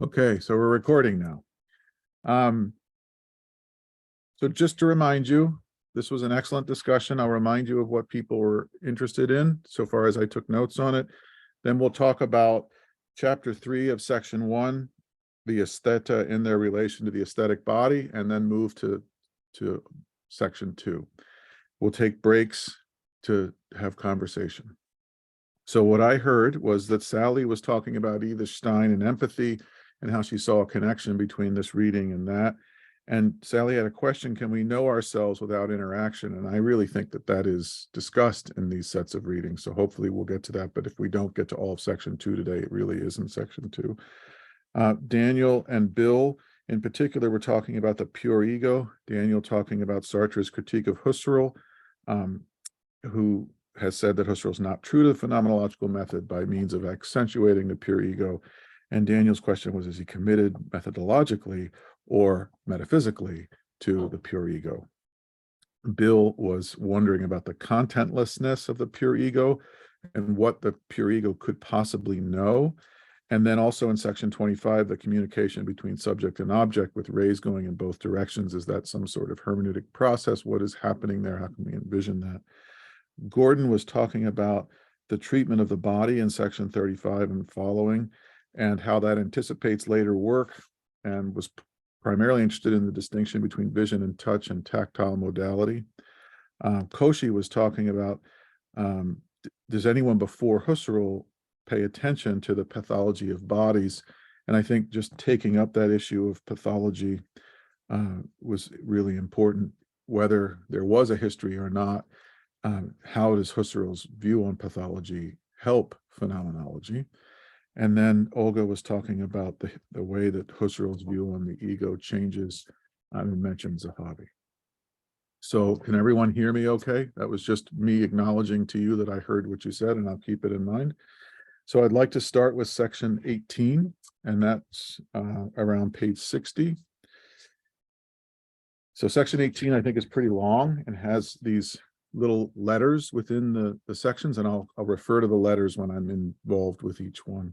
Okay, so we're recording now. So just to remind you, this was an excellent discussion. I'll remind you of what people were interested in so far as I took notes on it. Then we'll talk about chapter 3 of section 1, the aestheta in their relation to the aesthetic body, and then move to section 2. We'll take breaks to have conversation. So what I heard was that Sally was talking about Edith Stein and empathy and how she saw a connection between this reading and that. And Sally had a question, can we know ourselves without interaction? And I really think that that is discussed in these sets of readings. So hopefully we'll get to that. But if we don't get to all of section 2 today, it really is in section 2. Daniel and Bill in particular were talking about the pure ego. Daniel talking about Sartre's critique of Husserl, who has said that Husserl is not true to the phenomenological method by means of accentuating the pure ego. And Daniel's question was, is he committed methodologically or metaphysically to the pure ego? Bill was wondering about the contentlessness of the pure ego and what the pure ego could possibly know. And then also in section 25, the communication between subject and object with rays going in both directions. Is that some sort of hermeneutic process? What is happening there? How can we envision that? Gordon was talking about the treatment of the body in section 35 and following, and how that anticipates later work, and was primarily interested in the distinction between vision and touch and tactile modality. Cauchy was talking about, does anyone before Husserl pay attention to the pathology of bodies? And I think just taking up that issue of pathology was really important, whether there was a history or not. How does Husserl's view on pathology help phenomenology? And then Olga was talking about the way that Husserl's view on the ego changes and mentions a hobby. So can everyone hear me okay? That was just me acknowledging to you that I heard what you said, and I'll keep it in mind. So I'd like to start with section 18, and that's around page 60. So section 18, I think, is pretty long and has these little letters within the sections, and I'll refer to the letters when I'm involved with each one.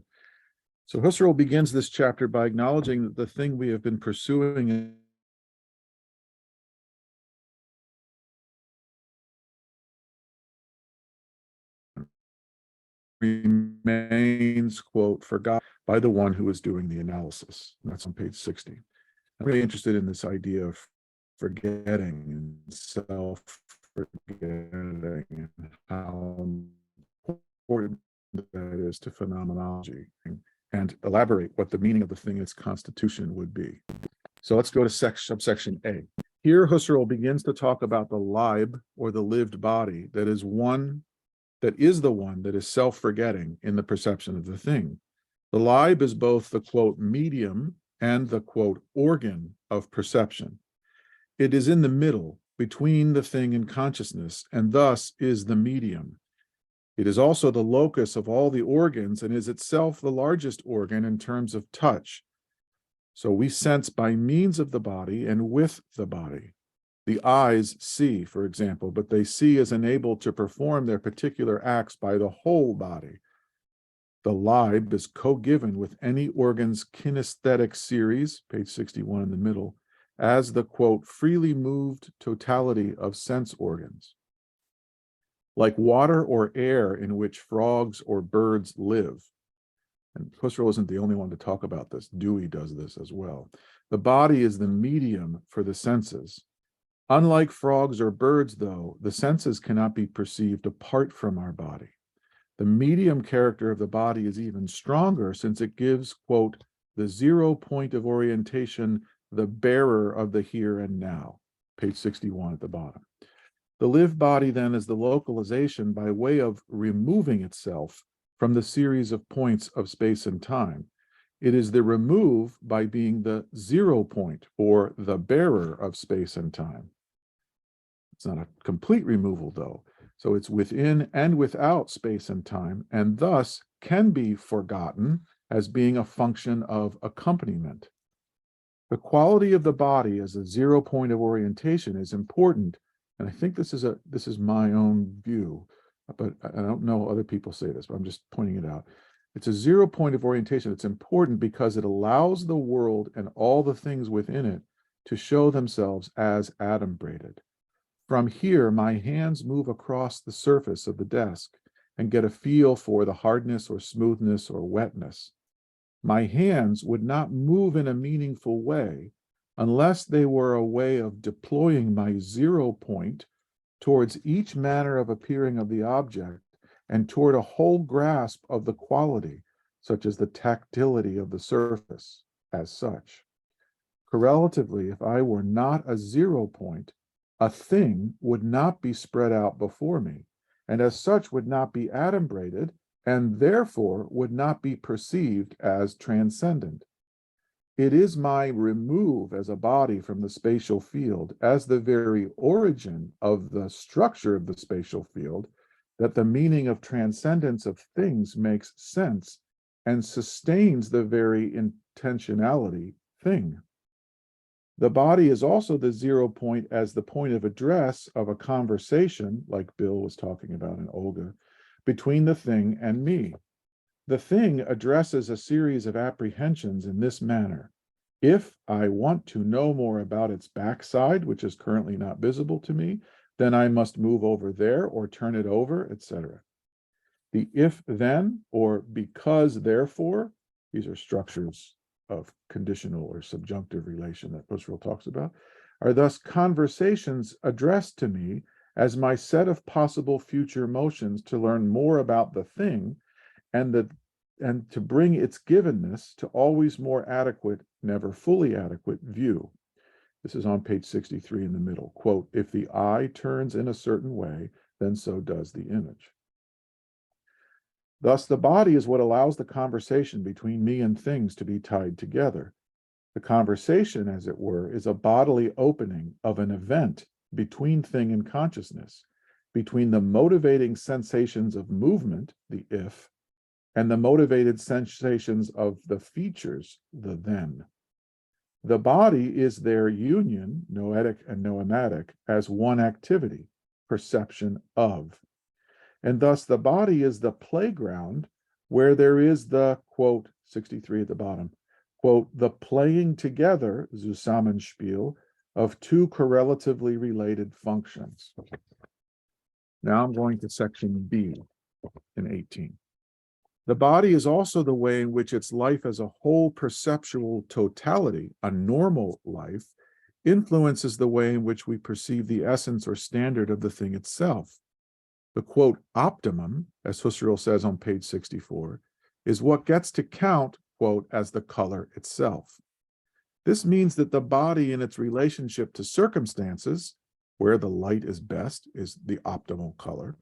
So Husserl begins this chapter by acknowledging that the thing we have been pursuing remains, quote, forgotten by the one who is doing the analysis. And that's on page 60. I'm really interested in this idea of forgetting and self-forgetting and how important that is to phenomenology, and elaborate what the meaning of the thing in its constitution would be. So let's go to subsection A. Here, Husserl begins to talk about the Leib, or the lived body, that is the one that is self-forgetting in the perception of the thing. The Leib is both the, quote, medium and the, quote, organ of perception. It is in the middle between the thing and consciousness, and thus is the medium. It is also the locus of all the organs and is itself the largest organ in terms of touch. So we sense by means of the body and with the body. The eyes see, for example, but they see as enabled to perform their particular acts by the whole body. The Leib is co-given with any organ's kinesthetic series, page 61 in the middle, as the, quote, freely moved totality of sense organs. Like water or air in which frogs or birds live. And Husserl isn't the only one to talk about this. Dewey does this as well. The body is the medium for the senses. Unlike frogs or birds, though, the senses cannot be perceived apart from our body. The medium character of the body is even stronger, since it gives, quote, the 0 point of orientation, the bearer of the here and now, page 61 at the bottom. The lived body, then, is the localization by way of removing itself from the series of points of space and time. It is the remove by being the 0 point, or the bearer of space and time. It's not a complete removal, though. So it's within and without space and time, and thus can be forgotten as being a function of accompaniment. The quality of the body as a 0 point of orientation is important. And I think this is my own view, but I don't know other people say this, but I'm just pointing it out. It's a 0 point of orientation. It's important because it allows the world and all the things within it to show themselves as adumbrated. From here, my hands move across the surface of the desk and get a feel for the hardness or smoothness or wetness. My hands would not move in a meaningful way unless they were a way of deploying my 0 point towards each manner of appearing of the object and toward a whole grasp of the quality, such as the tactility of the surface as such. Correlatively, if I were not a 0 point, a thing would not be spread out before me, and as such would not be adumbrated, and therefore would not be perceived as transcendent. It is my remove as a body from the spatial field, as the very origin of the structure of the spatial field, that the meaning of transcendence of things makes sense and sustains the very intentionality thing. The body is also the 0 point as the point of address of a conversation, like Bill was talking about in Olga, between the thing and me. The thing addresses a series of apprehensions in this manner. If I want to know more about its backside, which is currently not visible to me, then I must move over there or turn it over, etc. The if then or because therefore, these are structures of conditional or subjunctive relation that Husserl talks about, are thus conversations addressed to me as my set of possible future motions to learn more about the thing and to bring its givenness to always more adequate, never fully adequate view. This is on page 63 in the middle. Quote, if the eye turns in a certain way, then so does the image. Thus, the body is what allows the conversation between me and things to be tied together. The conversation, as it were, is a bodily opening of an event between thing and consciousness, between the motivating sensations of movement, the if, and the motivated sensations of the features, the then. The body is their union, noetic and noematic, as one activity, perception of. And thus the body is the playground where there is the, quote, 63 at the bottom, quote, the playing together, Zusammenspiel, of two correlatively related functions. Now I'm going to section B in 18. The body is also the way in which its life as a whole perceptual totality, a normal life, influences the way in which we perceive the essence or standard of the thing itself. The quote, optimum, as Husserl says on page 64, is what gets to count, quote, as the color itself. This means that the body in its relationship to circumstances, where the light is best, is the optimal color,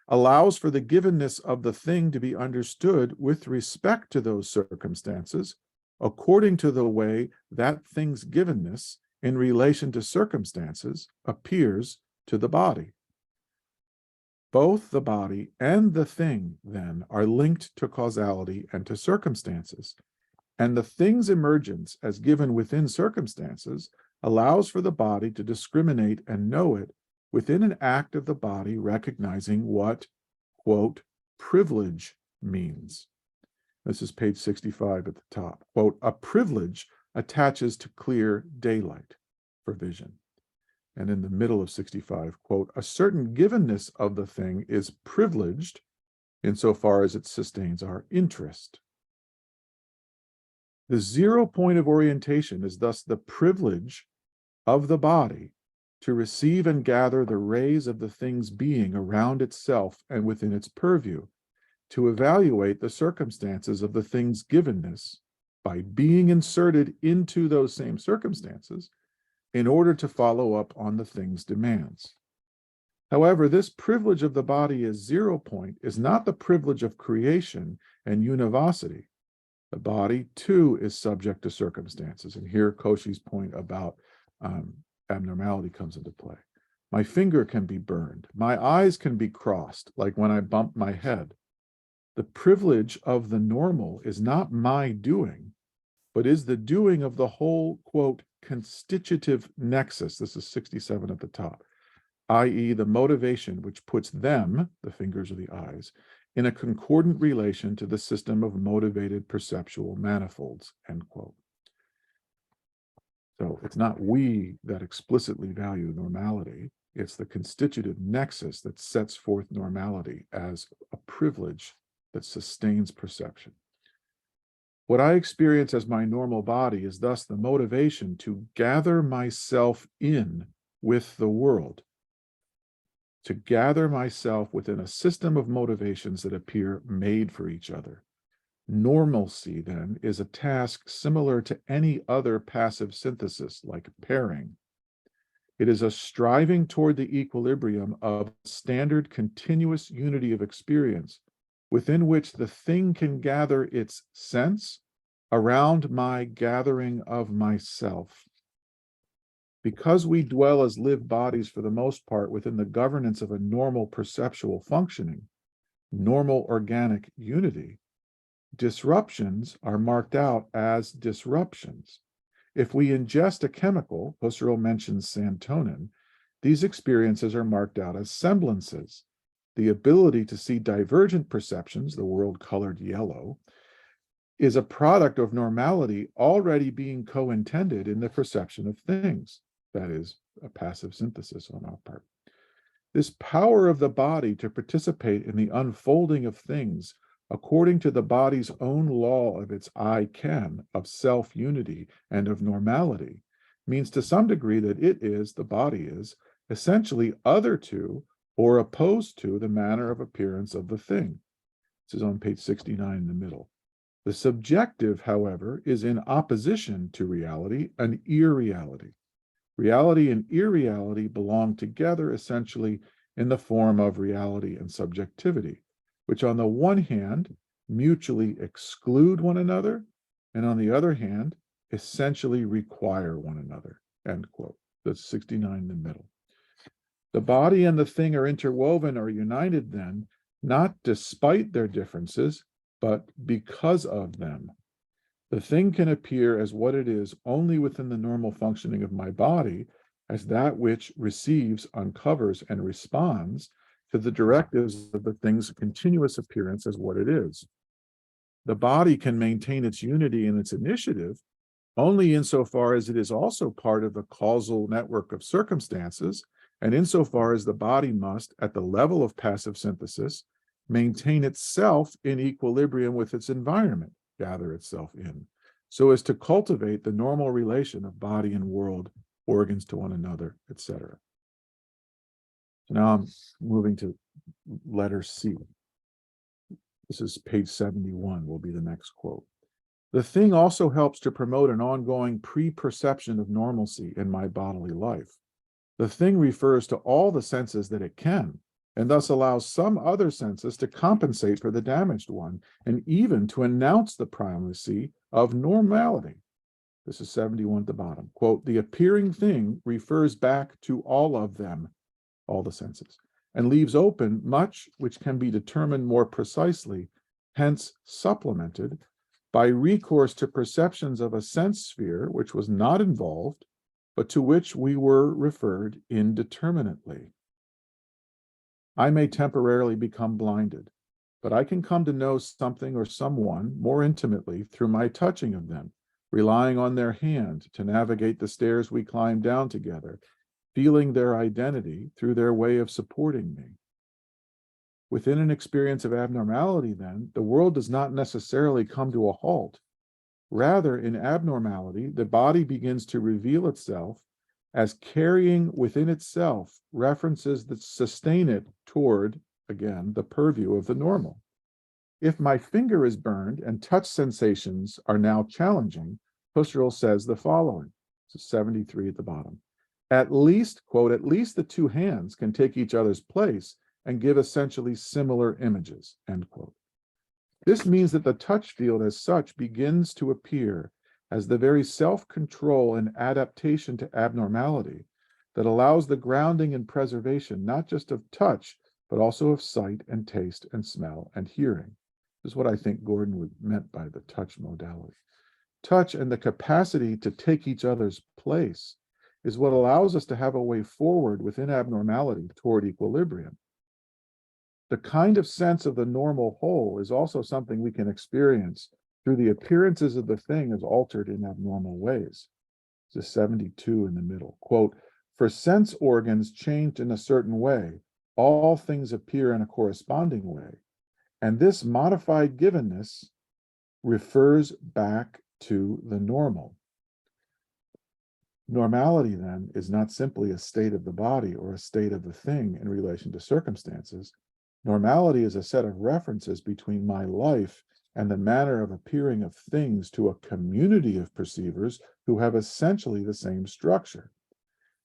allows for the givenness of the thing to be understood with respect to those circumstances, according to the way that thing's givenness in relation to circumstances appears to the body. Both the body and the thing, then, are linked to causality and to circumstances, and the thing's emergence as given within circumstances allows for the body to discriminate and know it within an act of the body recognizing what, quote, privilege means. This is page 65 at the top. Quote, a privilege attaches to clear daylight for vision. And in the middle of 65, quote, a certain givenness of the thing is privileged insofar as it sustains our interest. The 0 point of orientation is thus the privilege of the body to receive and gather the rays of the thing's being around itself and within its purview, to evaluate the circumstances of the thing's givenness by being inserted into those same circumstances in order to follow up on the thing's demands. However, this privilege of the body as 0 point is not the privilege of creation and univocity. The body, too, is subject to circumstances. And here Cauchy's point about abnormality comes into play. My finger can be burned. My eyes can be crossed, like when I bump my head. The privilege of the normal is not my doing, but is the doing of the whole, quote, constitutive nexus. This is 67 at the top, i.e. the motivation which puts them, the fingers or the eyes, in a concordant relation to the system of motivated perceptual manifolds, end quote. So it's not we that explicitly value normality. It's the constitutive nexus that sets forth normality as a privilege that sustains perception. What I experience as my normal body is thus the motivation to gather myself in with the world, to gather myself within a system of motivations that appear made for each other. Normalcy, then, is a task similar to any other passive synthesis, like pairing. It is a striving toward the equilibrium of standard continuous unity of experience within which the thing can gather its sense around my gathering of myself. Because we dwell as lived bodies for the most part within the governance of a normal perceptual functioning, normal organic unity, disruptions are marked out as disruptions. If we ingest a chemical, Husserl mentions santonin, these experiences are marked out as semblances. The ability to see divergent perceptions, the world colored yellow, is a product of normality already being co-intended in the perception of things. That is a passive synthesis on our part. This power of the body to participate in the unfolding of things according to the body's own law of its I can, of self-unity, and of normality, means to some degree that it is, the body is, essentially other to or opposed to the manner of appearance of the thing. This is on page 69 in the middle. The subjective, however, is in opposition to reality, an irreality. Reality and irreality belong together essentially in the form of reality and subjectivity, which on the one hand mutually exclude one another, and on the other hand essentially require one another, end quote. That's 69 in the middle. The body and the thing are interwoven or united then, not despite their differences, but because of them. The thing can appear as what it is only within the normal functioning of my body, as that which receives, uncovers, and responds to the directives of the thing's continuous appearance as what it is. The body can maintain its unity and its initiative only insofar as it is also part of the causal network of circumstances, and insofar as the body must, at the level of passive synthesis, maintain itself in equilibrium with its environment, gather itself in, so as to cultivate the normal relation of body and world, organs to one another, etc. So now I'm moving to letter C. This is page 71, will be the next quote. The thing also helps to promote an ongoing pre-perception of normalcy in my bodily life. The thing refers to all the senses that it can, and thus allows some other senses to compensate for the damaged one, and even to announce the primacy of normality. This is 71 at the bottom. Quote, the appearing thing refers back to all of them, all the senses, and leaves open much which can be determined more precisely, hence supplemented, by recourse to perceptions of a sense sphere which was not involved, but to which we were referred indeterminately. I may temporarily become blinded, but I can come to know something or someone more intimately through my touching of them, relying on their hand to navigate the stairs we climb down together, feeling their identity through their way of supporting me. Within an experience of abnormality, then, the world does not necessarily come to a halt. Rather, in abnormality, the body begins to reveal itself as carrying within itself references that sustain it toward, again, the purview of the normal. If my finger is burned and touch sensations are now challenging, Husserl says the following, so 73 at the bottom. At least, quote, at least the two hands can take each other's place and give essentially similar images, end quote. This means that the touch field as such begins to appear as the very self-control and adaptation to abnormality that allows the grounding and preservation not just of touch, but also of sight and taste and smell and hearing. This is what I think Gordon meant by the touch modality. Touch and the capacity to take each other's place is what allows us to have a way forward within abnormality toward equilibrium. The kind of sense of the normal whole is also something we can experience through the appearances of the thing as altered in abnormal ways. It's a 72 in the middle. Quote, for sense organs changed in a certain way, all things appear in a corresponding way. And this modified givenness refers back to the normal. Normality, then, is not simply a state of the body or a state of the thing in relation to circumstances. Normality is a set of references between my life and the manner of appearing of things to a community of perceivers who have essentially the same structure.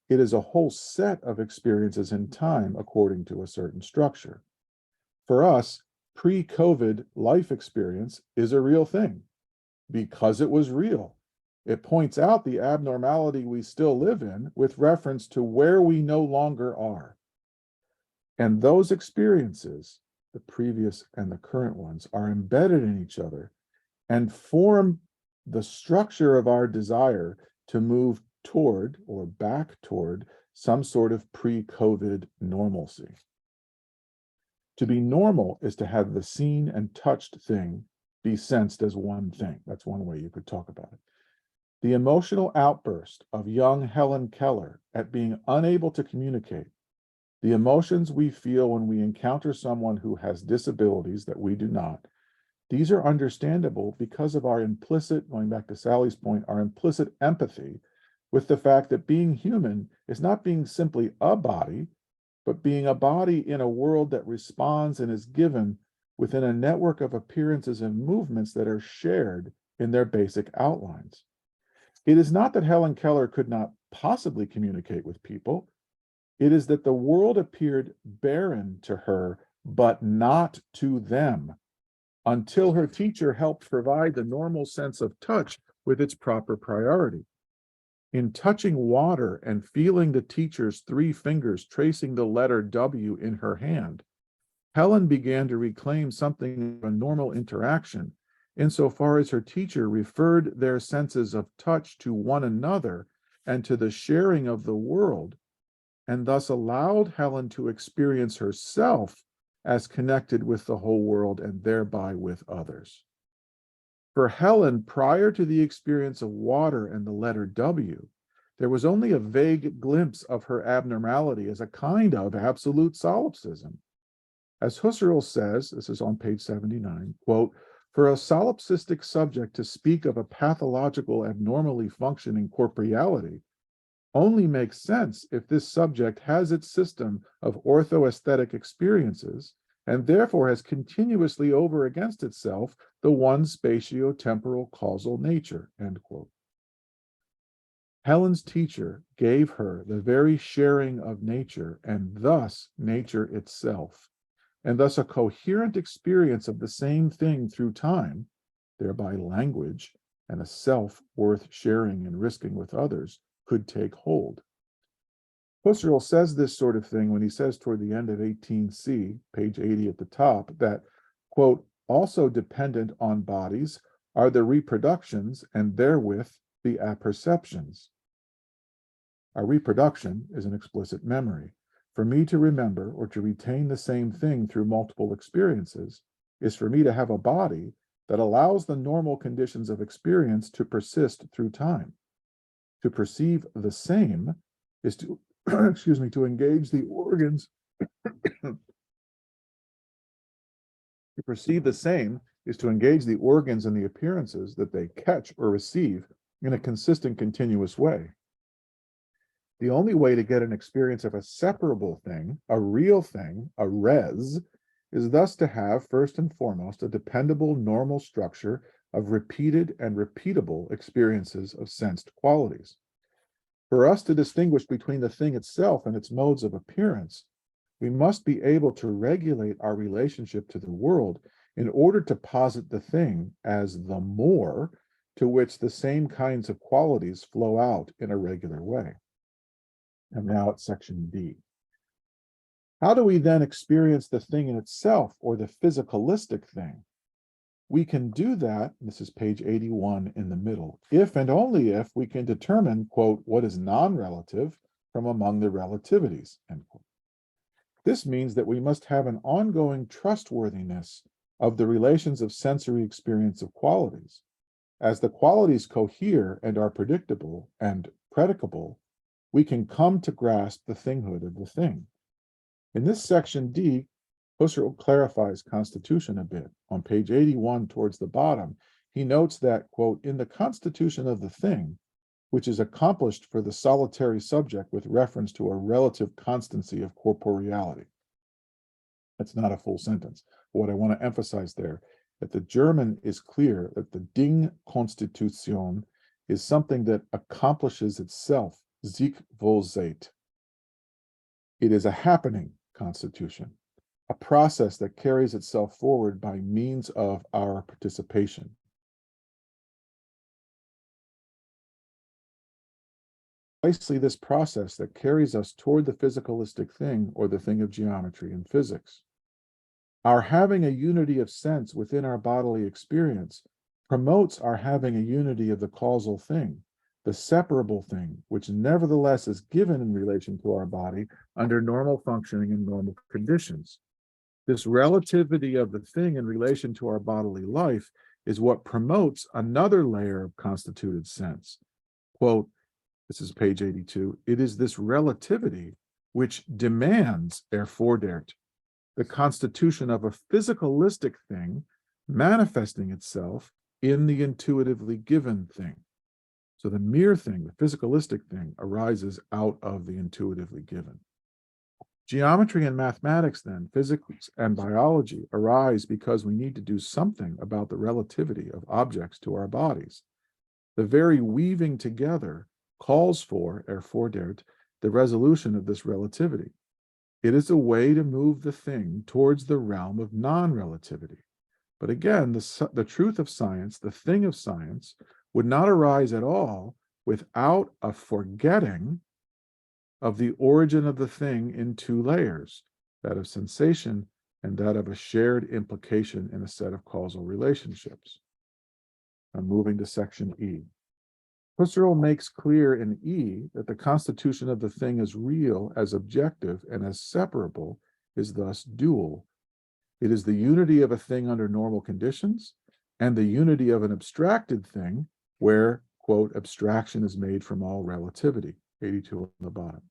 It is a whole set of experiences in time according to a certain structure. For us, pre-COVID life experience is a real thing because it was real. It points out the abnormality we still live in with reference to where we no longer are. And those experiences, the previous and the current ones, are embedded in each other and form the structure of our desire to move toward or back toward some sort of pre-COVID normalcy. To be normal is to have the seen and touched thing be sensed as one thing. That's one way you could talk about it. The emotional outburst of young Helen Keller at being unable to communicate, the emotions we feel when we encounter someone who has disabilities that we do not, these are understandable because of our implicit, going back to Sally's point, our implicit empathy with the fact that being human is not being simply a body, but being a body in a world that responds and is given within a network of appearances and movements that are shared in their basic outlines. It is not that Helen Keller could not possibly communicate with people. It is that the world appeared barren to her, but not to them, until her teacher helped provide the normal sense of touch with its proper priority. In touching water and feeling the teacher's 3 fingers tracing the letter W in her hand, Helen began to reclaim something of a normal interaction, insofar as her teacher referred their senses of touch to one another and to the sharing of the world, and thus allowed Helen to experience herself as connected with the whole world and thereby with others. For Helen, prior to the experience of water and the letter W, there was only a vague glimpse of her abnormality as a kind of absolute solipsism. As Husserl says, this is on page 79, quote, for a solipsistic subject to speak of a pathological abnormally functioning corporeality only makes sense if this subject has its system of orthoaesthetic experiences and therefore has continuously over against itself the one spatio-temporal causal nature, end quote. Helen's teacher gave her the very sharing of nature and thus nature itself, and thus a coherent experience of the same thing through time, thereby language and a self worth sharing and risking with others could take hold. Husserl says this sort of thing when he says toward the end of 18c, page 80 at the top, that, quote, also dependent on bodies are the reproductions and therewith the apperceptions. A reproduction is an explicit memory. For me to remember or to retain the same thing through multiple experiences is for me to have a body that allows the normal conditions of experience to persist through time. To perceive the same is to, to engage the organs. To perceive the same is to engage the organs and the appearances that they catch or receive in a consistent, continuous way. The only way to get an experience of a separable thing, a real thing, a res, is thus to have, first and foremost, a dependable normal structure of repeated and repeatable experiences of sensed qualities. For us to distinguish between the thing itself and its modes of appearance, we must be able to regulate our relationship to the world in order to posit the thing as the more to which the same kinds of qualities flow out in a regular way. And now at section D. How do we then experience the thing in itself, or the physicalistic thing? We can do that, this is page 81 in the middle, if and only if we can determine, quote, what is non-relative from among the relativities, end quote. This means that we must have an ongoing trustworthiness of the relations of sensory experience of qualities. As the qualities cohere and are predictable and predicable, we can come to grasp the thinghood of the thing. In this section D, Husserl clarifies constitution a bit. On page 81 towards the bottom, he notes that, quote, in the constitution of the thing, which is accomplished for the solitary subject with reference to a relative constancy of corporeality. That's not a full sentence. What I want to emphasize there, that the German is clear that the Ding-Konstitution is something that accomplishes itself, sich vollzieht. It is a happening constitution, a process that carries itself forward by means of our participation. Precisely this process that carries us toward the physicalistic thing or the thing of geometry and physics. Our having a unity of sense within our bodily experience promotes our having a unity of the causal thing, the separable thing, which nevertheless is given in relation to our body under normal functioning and normal conditions. This relativity of the thing in relation to our bodily life is what promotes another layer of constituted sense. Quote, this is page 82, it is this relativity which demands, erfordert, the constitution of a physicalistic thing manifesting itself in the intuitively given thing. So the mere thing, the physicalistic thing, arises out of the intuitively given. Geometry and mathematics, then, physics and biology, arise because we need to do something about the relativity of objects to our bodies. The very weaving together calls for, erfordert, the resolution of this relativity. It is a way to move the thing towards the realm of non-relativity. But again, the truth of science, the thing of science, would not arise at all without a forgetting of the origin of the thing in two layers, that of sensation and that of a shared implication in a set of causal relationships. I'm moving to section E. Husserl makes clear in E that the constitution of the thing as real, as objective, and as separable is thus dual. It is the unity of a thing under normal conditions and the unity of an abstracted thing where, quote, abstraction is made from all relativity, 82 on the bottom.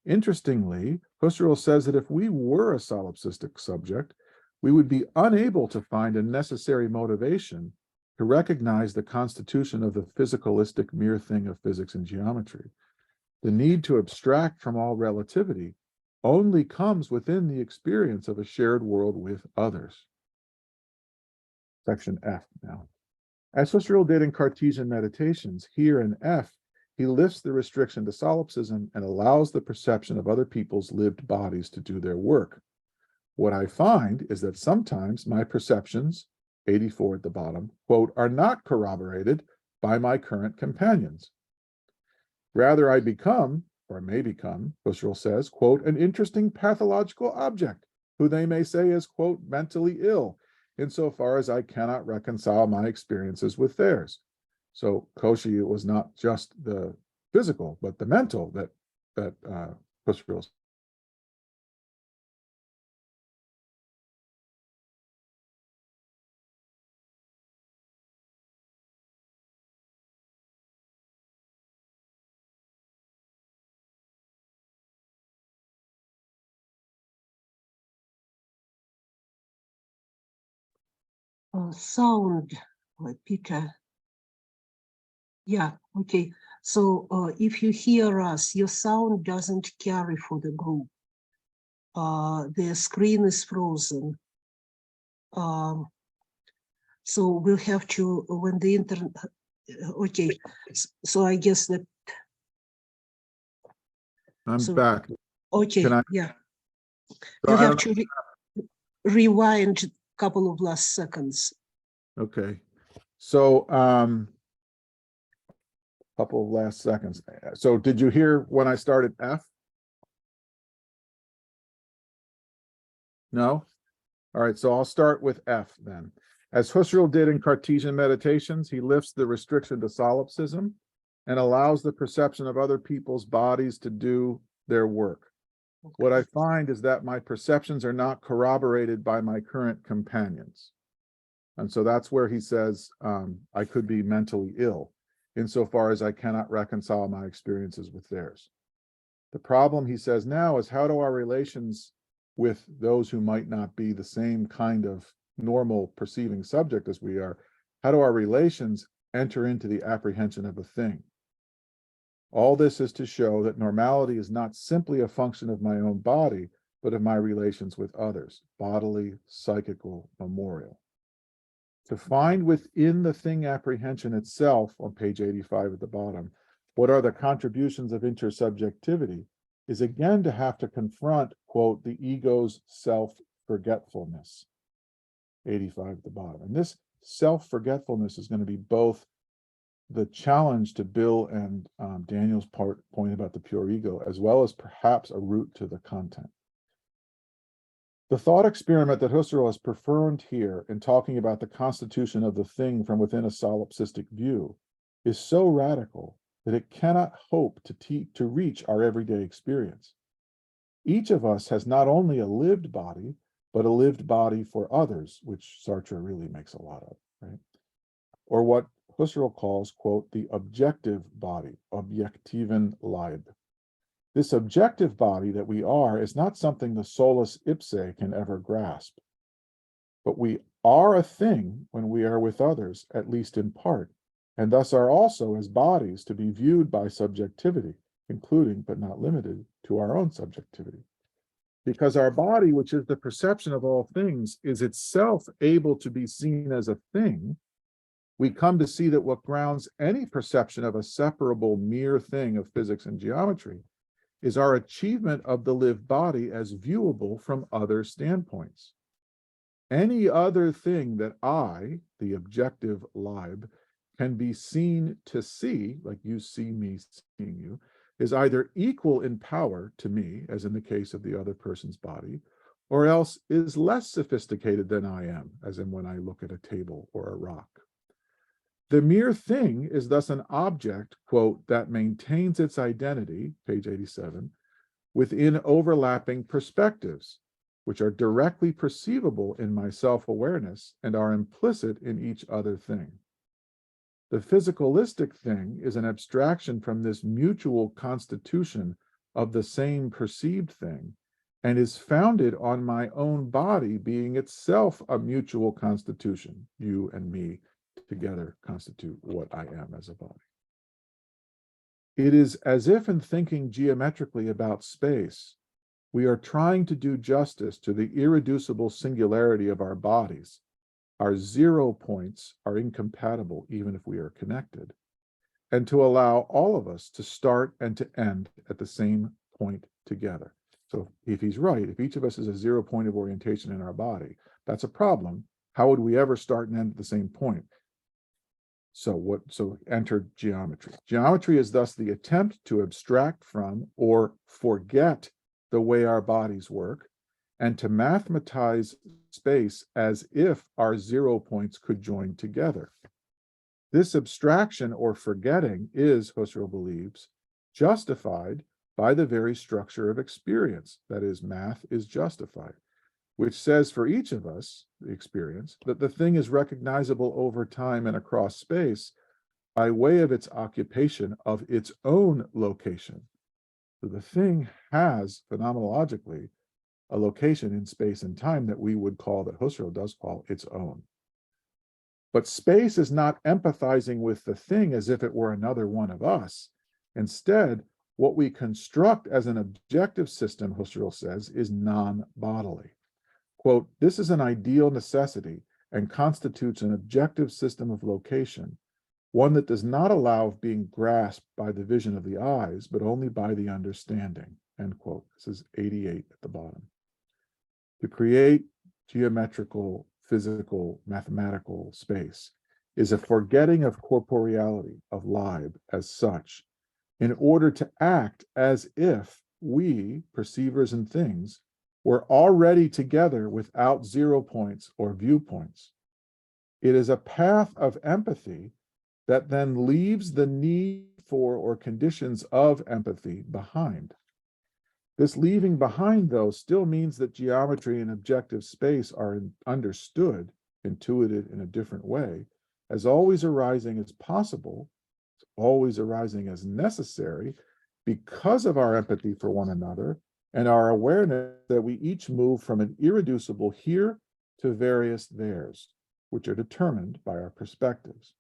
Interestingly, Husserl says that if we were a solipsistic subject, we would be unable to find a necessary motivation to recognize the constitution of the physicalistic mere thing of physics and geometry. The need to abstract from all relativity only comes within the experience of a shared world with others. Section F now. As Husserl did in Cartesian meditations, here in F, he lifts the restriction to solipsism and allows the perception of other people's lived bodies to do their work. What I find is that sometimes my perceptions, 84 at the bottom, quote, are not corroborated by my current companions. Rather, I become, or may become, Husserl says, quote, an interesting pathological object, who they may say is, quote, mentally ill, insofar as I cannot reconcile my experiences with theirs. So Cauchy was not just the physical, but the mental that Husserl. Sound, Peter. Yeah, okay. So if you hear us, your sound doesn't carry for the group. The screen is frozen. So we'll have to, when the internet, okay. So I guess that. I'm back. Okay, yeah. You have to rewind a couple of last seconds. Okay. So, couple of last seconds. So did you hear when I started F? No? All right, so I'll start with F then. As Husserl did in Cartesian meditations, he lifts the restriction to solipsism and allows the perception of other people's bodies to do their work. what I find is that my perceptions are not corroborated by my current companions. And so that's where he says, I could be mentally ill insofar as I cannot reconcile my experiences with theirs. The problem, he says now, is how do our relations with those who might not be the same kind of normal perceiving subject as we are, how do our relations enter into the apprehension of a thing? All this is to show that normality is not simply a function of my own body, but of my relations with others, bodily, psychical, memorial. To find within the thing apprehension itself, on page 85 at the bottom, what are the contributions of intersubjectivity, is again to have to confront, quote, the ego's self-forgetfulness, 85 at the bottom. And this self-forgetfulness is going to be both the challenge to Bill and Daniel's point about the pure ego, as well as perhaps a route to the content. The thought experiment that Husserl has performed here in talking about the constitution of the thing from within a solipsistic view is so radical that it cannot hope to reach our everyday experience. Each of us has not only a lived body, but a lived body for others, which Sartre really makes a lot of, right? Or what Husserl calls, quote, the objective body, objektiven Leib. This objective body that we are is not something the solus ipse can ever grasp. But we are a thing when we are with others, at least in part, and thus are also as bodies to be viewed by subjectivity, including but not limited to our own subjectivity. Because our body, which is the perception of all things, is itself able to be seen as a thing, we come to see that what grounds any perception of a separable mere thing of physics and geometry is our achievement of the lived body as viewable from other standpoints. Any other thing that I, the objective Leib, can be seen to see, like you see me seeing you, is either equal in power to me, as in the case of the other person's body, or else is less sophisticated than I am, as in when I look at a table or a rock. The mere thing is thus an object, quote, that maintains its identity, page 87, within overlapping perspectives, which are directly perceivable in my self-awareness and are implicit in each other thing. The physicalistic thing is an abstraction from this mutual constitution of the same perceived thing, and is founded on my own body being itself a mutual constitution. You and me together constitute what I am as a body. It is as if in thinking geometrically about space, we are trying to do justice to the irreducible singularity of our bodies. Our 0 points are incompatible even if we are connected, and to allow all of us to start and to end at the same point together. So if he's right, if each of us is a 0 point of orientation in our body, that's a problem. How would we ever start and end at the same point? So enter geometry. Geometry is thus the attempt to abstract from or forget the way our bodies work, and to mathematize space as if our 0 points could join together. This abstraction or forgetting is, Husserl believes, justified by the very structure of experience, that is, math is justified, which says for each of us, the experience, that the thing is recognizable over time and across space by way of its occupation of its own location. So the thing has, phenomenologically, a location in space and time that we would call, that Husserl does call, its own. But space is not empathizing with the thing as if it were another one of us. Instead, what we construct as an objective system, Husserl says, is non-bodily. Quote, this is an ideal necessity and constitutes an objective system of location, one that does not allow of being grasped by the vision of the eyes, but only by the understanding, end quote. This is 88 at the bottom. To create geometrical, physical, mathematical space is a forgetting of corporeality, of Leib as such, in order to act as if we, perceivers and things, were already together without 0 points or viewpoints. It is a path of empathy that then leaves the need for or conditions of empathy behind. This leaving behind, though, still means that geometry and objective space are understood, intuited in a different way, as always arising as possible, always arising as necessary, because of our empathy for one another and our awareness that we each move from an irreducible here to various theirs, which are determined by our perspectives.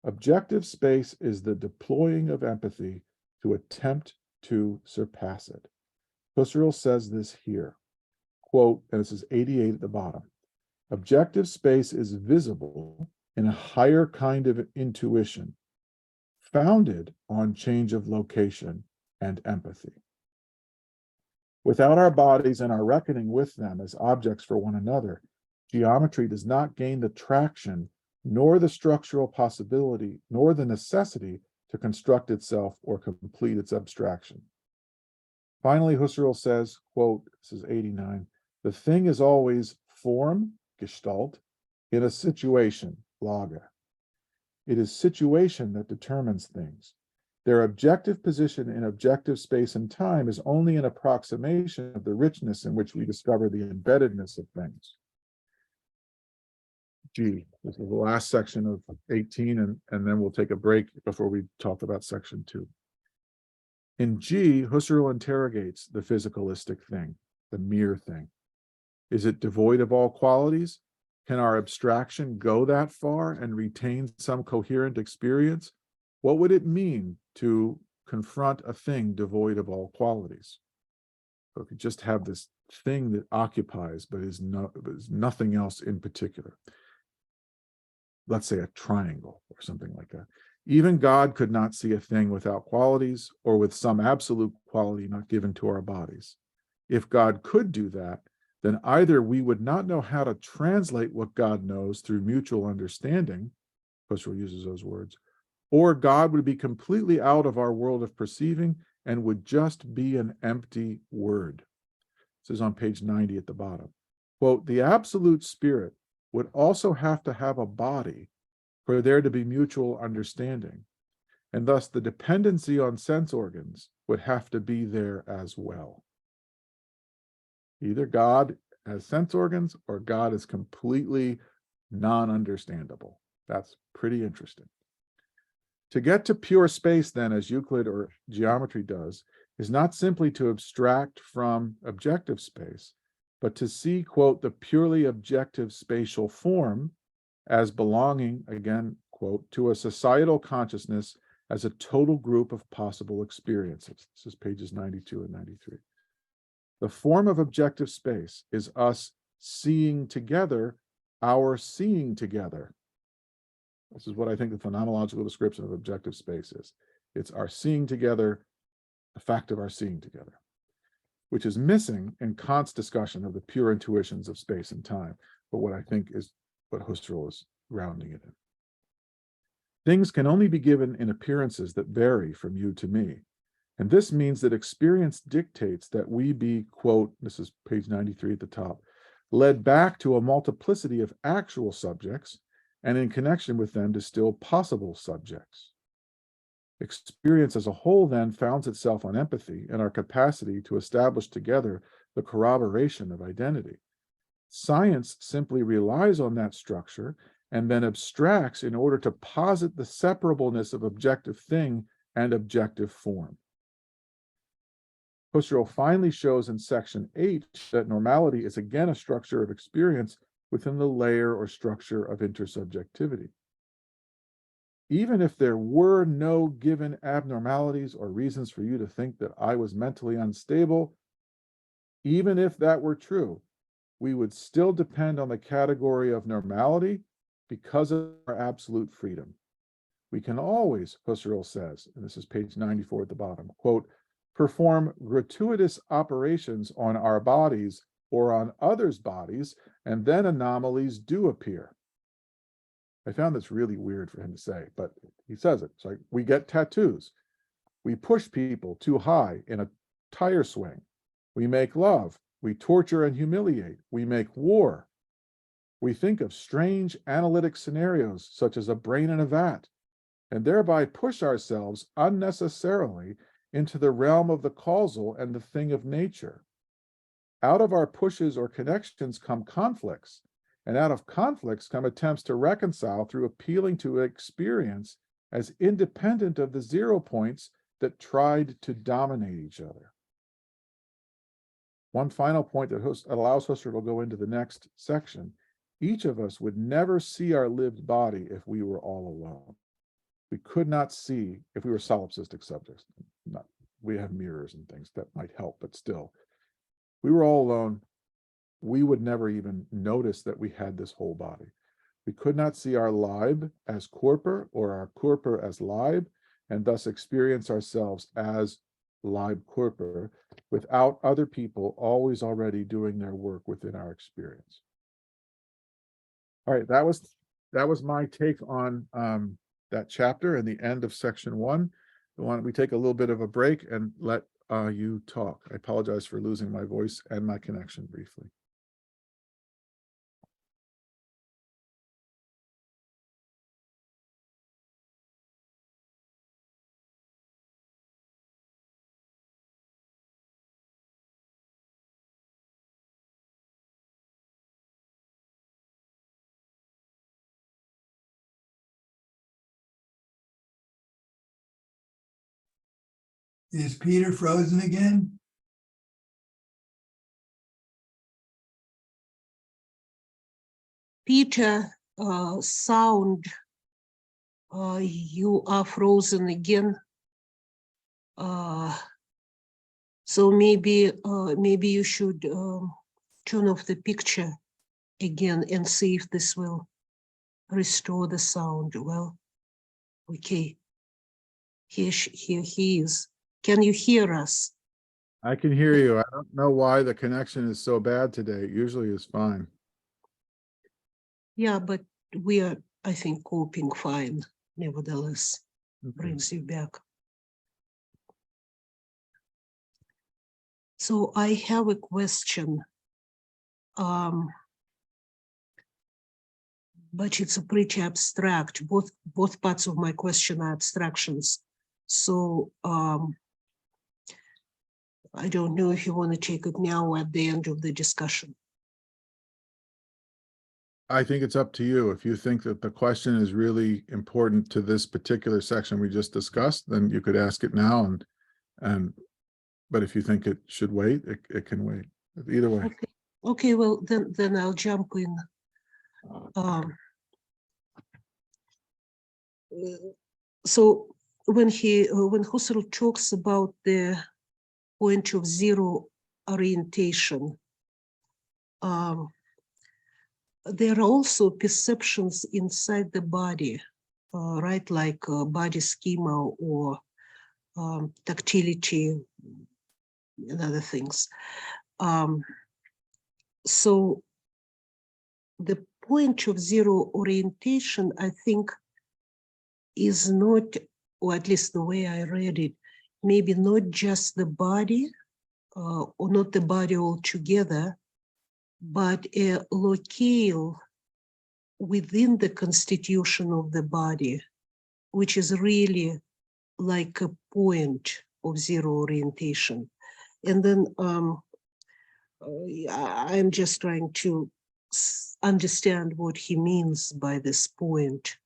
Objective space is the deploying of empathy to attempt to surpass it. Husserl says this here, quote, and this is 88 at the bottom. Objective space is visible in a higher kind of intuition, founded on change of location and empathy. Without our bodies and our reckoning with them as objects for one another, geometry does not gain the traction, nor the structural possibility, nor the necessity to construct itself or complete its abstraction. Finally, Husserl says, quote, this is 89, the thing is always form, Gestalt, in a situation, Lage. It is situation that determines things. Their objective position in objective space and time is only an approximation of the richness in which we discover the embeddedness of things. G, this is the last section of 18, and then we'll take a break before we talk about section 2. In G, Husserl interrogates the physicalistic thing, the mere thing. Is it devoid of all qualities? Can our abstraction go that far and retain some coherent experience? What would it mean to confront a thing devoid of all qualities? So if you just have this thing that occupies, but is nothing else in particular. Let's say a triangle or something like that. Even God could not see a thing without qualities or with some absolute quality not given to our bodies. If God could do that, then either we would not know how to translate what God knows through mutual understanding, Husserl uses those words, or God would be completely out of our world of perceiving and would just be an empty word. This is on page 90 at the bottom. Quote, the absolute spirit would also have to have a body for there to be mutual understanding, and thus the dependency on sense organs would have to be there as well. Either God has sense organs or God is completely non-understandable. That's pretty interesting. To get to pure space, then, as Euclid or geometry does, is not simply to abstract from objective space, but to see, quote, the purely objective spatial form as belonging, again, quote, to a societal consciousness as a total group of possible experiences. This is pages 92 and 93. The form of objective space is us seeing together our seeing together. This is what I think the phenomenological description of objective space is. It's our seeing together, the fact of our seeing together, which is missing in Kant's discussion of the pure intuitions of space and time, but what I think is what Husserl is grounding it in. Things can only be given in appearances that vary from you to me. And this means that experience dictates that we be, quote, this is page 93 at the top, led back to a multiplicity of actual subjects, and in connection with them to still possible subjects. Experience as a whole then founds itself on empathy and our capacity to establish together the corroboration of identity. Science simply relies on that structure and then abstracts in order to posit the separableness of objective thing and objective form. Husserl finally shows in section 8 that normality is again a structure of experience within the layer or structure of intersubjectivity. Even if there were no given abnormalities or reasons for you to think that I was mentally unstable, even if that were true, we would still depend on the category of normality because of our absolute freedom. We can always, Husserl says, and this is page 94 at the bottom, quote, perform gratuitous operations on our bodies or on others' bodies, and then anomalies do appear. I found this really weird for him to say, but he says it. It's like, we get tattoos. We push people too high in a tire swing. We make love. We torture and humiliate. We make war. We think of strange analytic scenarios, such as a brain in a vat, and thereby push ourselves unnecessarily into the realm of the causal and the thing of nature. Out of our pushes or connections come conflicts, and out of conflicts come attempts to reconcile through appealing to experience as independent of the 0 points that tried to dominate each other. One final point that allows Husserl to go into the next section. Each of us would never see our lived body if we were all alone. We could not see if we were solipsistic subjects. We have mirrors and things that might help, but still, we were all alone. We would never even notice that we had this whole body. We could not see our Leib as Körper or our Körper as Leib, and thus experience ourselves as Leib Körper without other people always already doing their work within our experience. All right, that was my take on that chapter and the end of section 1. Why don't we take a little bit of a break and let you talk? I apologize for losing my voice and my connection briefly. Is Peter frozen again? Peter, sound, you are frozen again. So maybe you should turn off the picture again and see if this will restore the sound. Well, okay. Here he is. Can you hear us? I can hear you. I don't know why the connection is so bad today. It usually is fine. Yeah, but we are, I think, coping fine, nevertheless. Okay. Brings you back. So I have a question, but it's a pretty abstract. Both parts of my question are abstractions. So I don't know if you want to take it now or at the end of the discussion. I think it's up to you. If you think that the question is really important to this particular section we just discussed, then you could ask it now. But if you think it should wait, it can wait. Either way. Okay. Well, then I'll jump in. So when Husserl talks about the point of 0 orientation, there are also perceptions inside the body, right? Like body schema or tactility and other things. So the point of 0 orientation, I think, is not, or at least the way I read it, maybe not just the body, or not the body altogether, but a locale within the constitution of the body, which is really like a point of 0 orientation. And then I'm just trying to understand what he means by this point.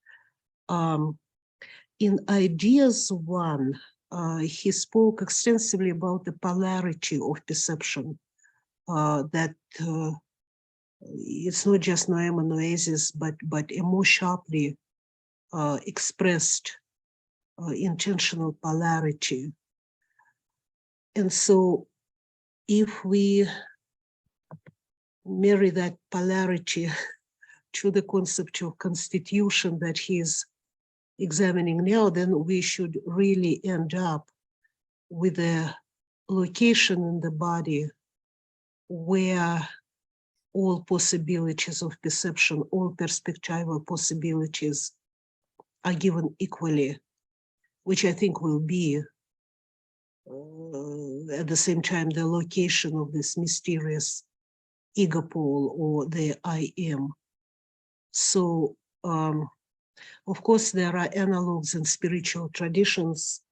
In Ideas 1, he spoke extensively about the polarity of perception, that it's not just noema noesis, but a more sharply expressed intentional polarity. And so if we marry that polarity to the concept of constitution that he's examining now, then we should really end up with a location in the body where all possibilities of perception, all perspectival possibilities are given equally, which I think will be at the same time the location of this mysterious ego pole or the I am. So of course there are analogs in spiritual traditions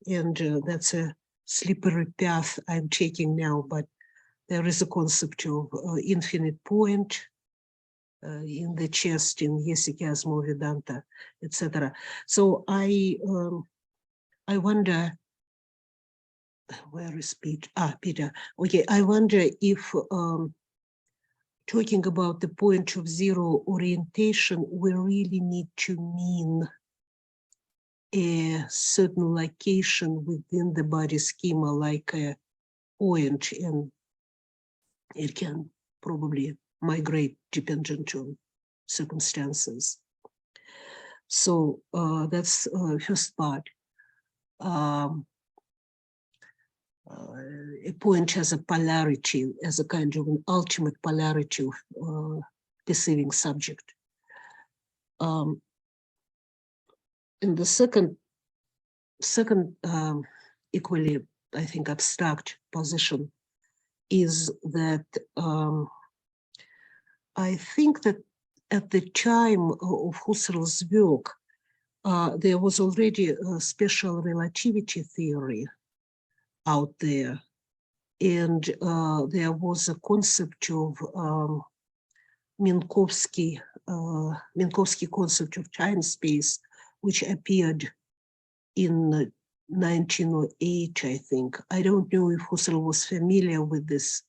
and that's a slippery path I'm taking now, but there is a concept of infinite point in the chest, in Hesychasmo Vedanta, etc. So I wonder, where is Peter? Peter. Okay, I wonder if talking about the point of zero orientation, we really need to mean a certain location within the body schema, like a point, and it can probably migrate dependent on circumstances. So that's first part. A point has a polarity, as a kind of an ultimate polarity of perceiving subject. And the second equally, I think, abstract position is that I think that at the time of Husserl's work, there was already a special relativity theory out there, and there was a concept of Minkowski concept of time space, which appeared in 1908, I think. I don't know if Husserl was familiar with these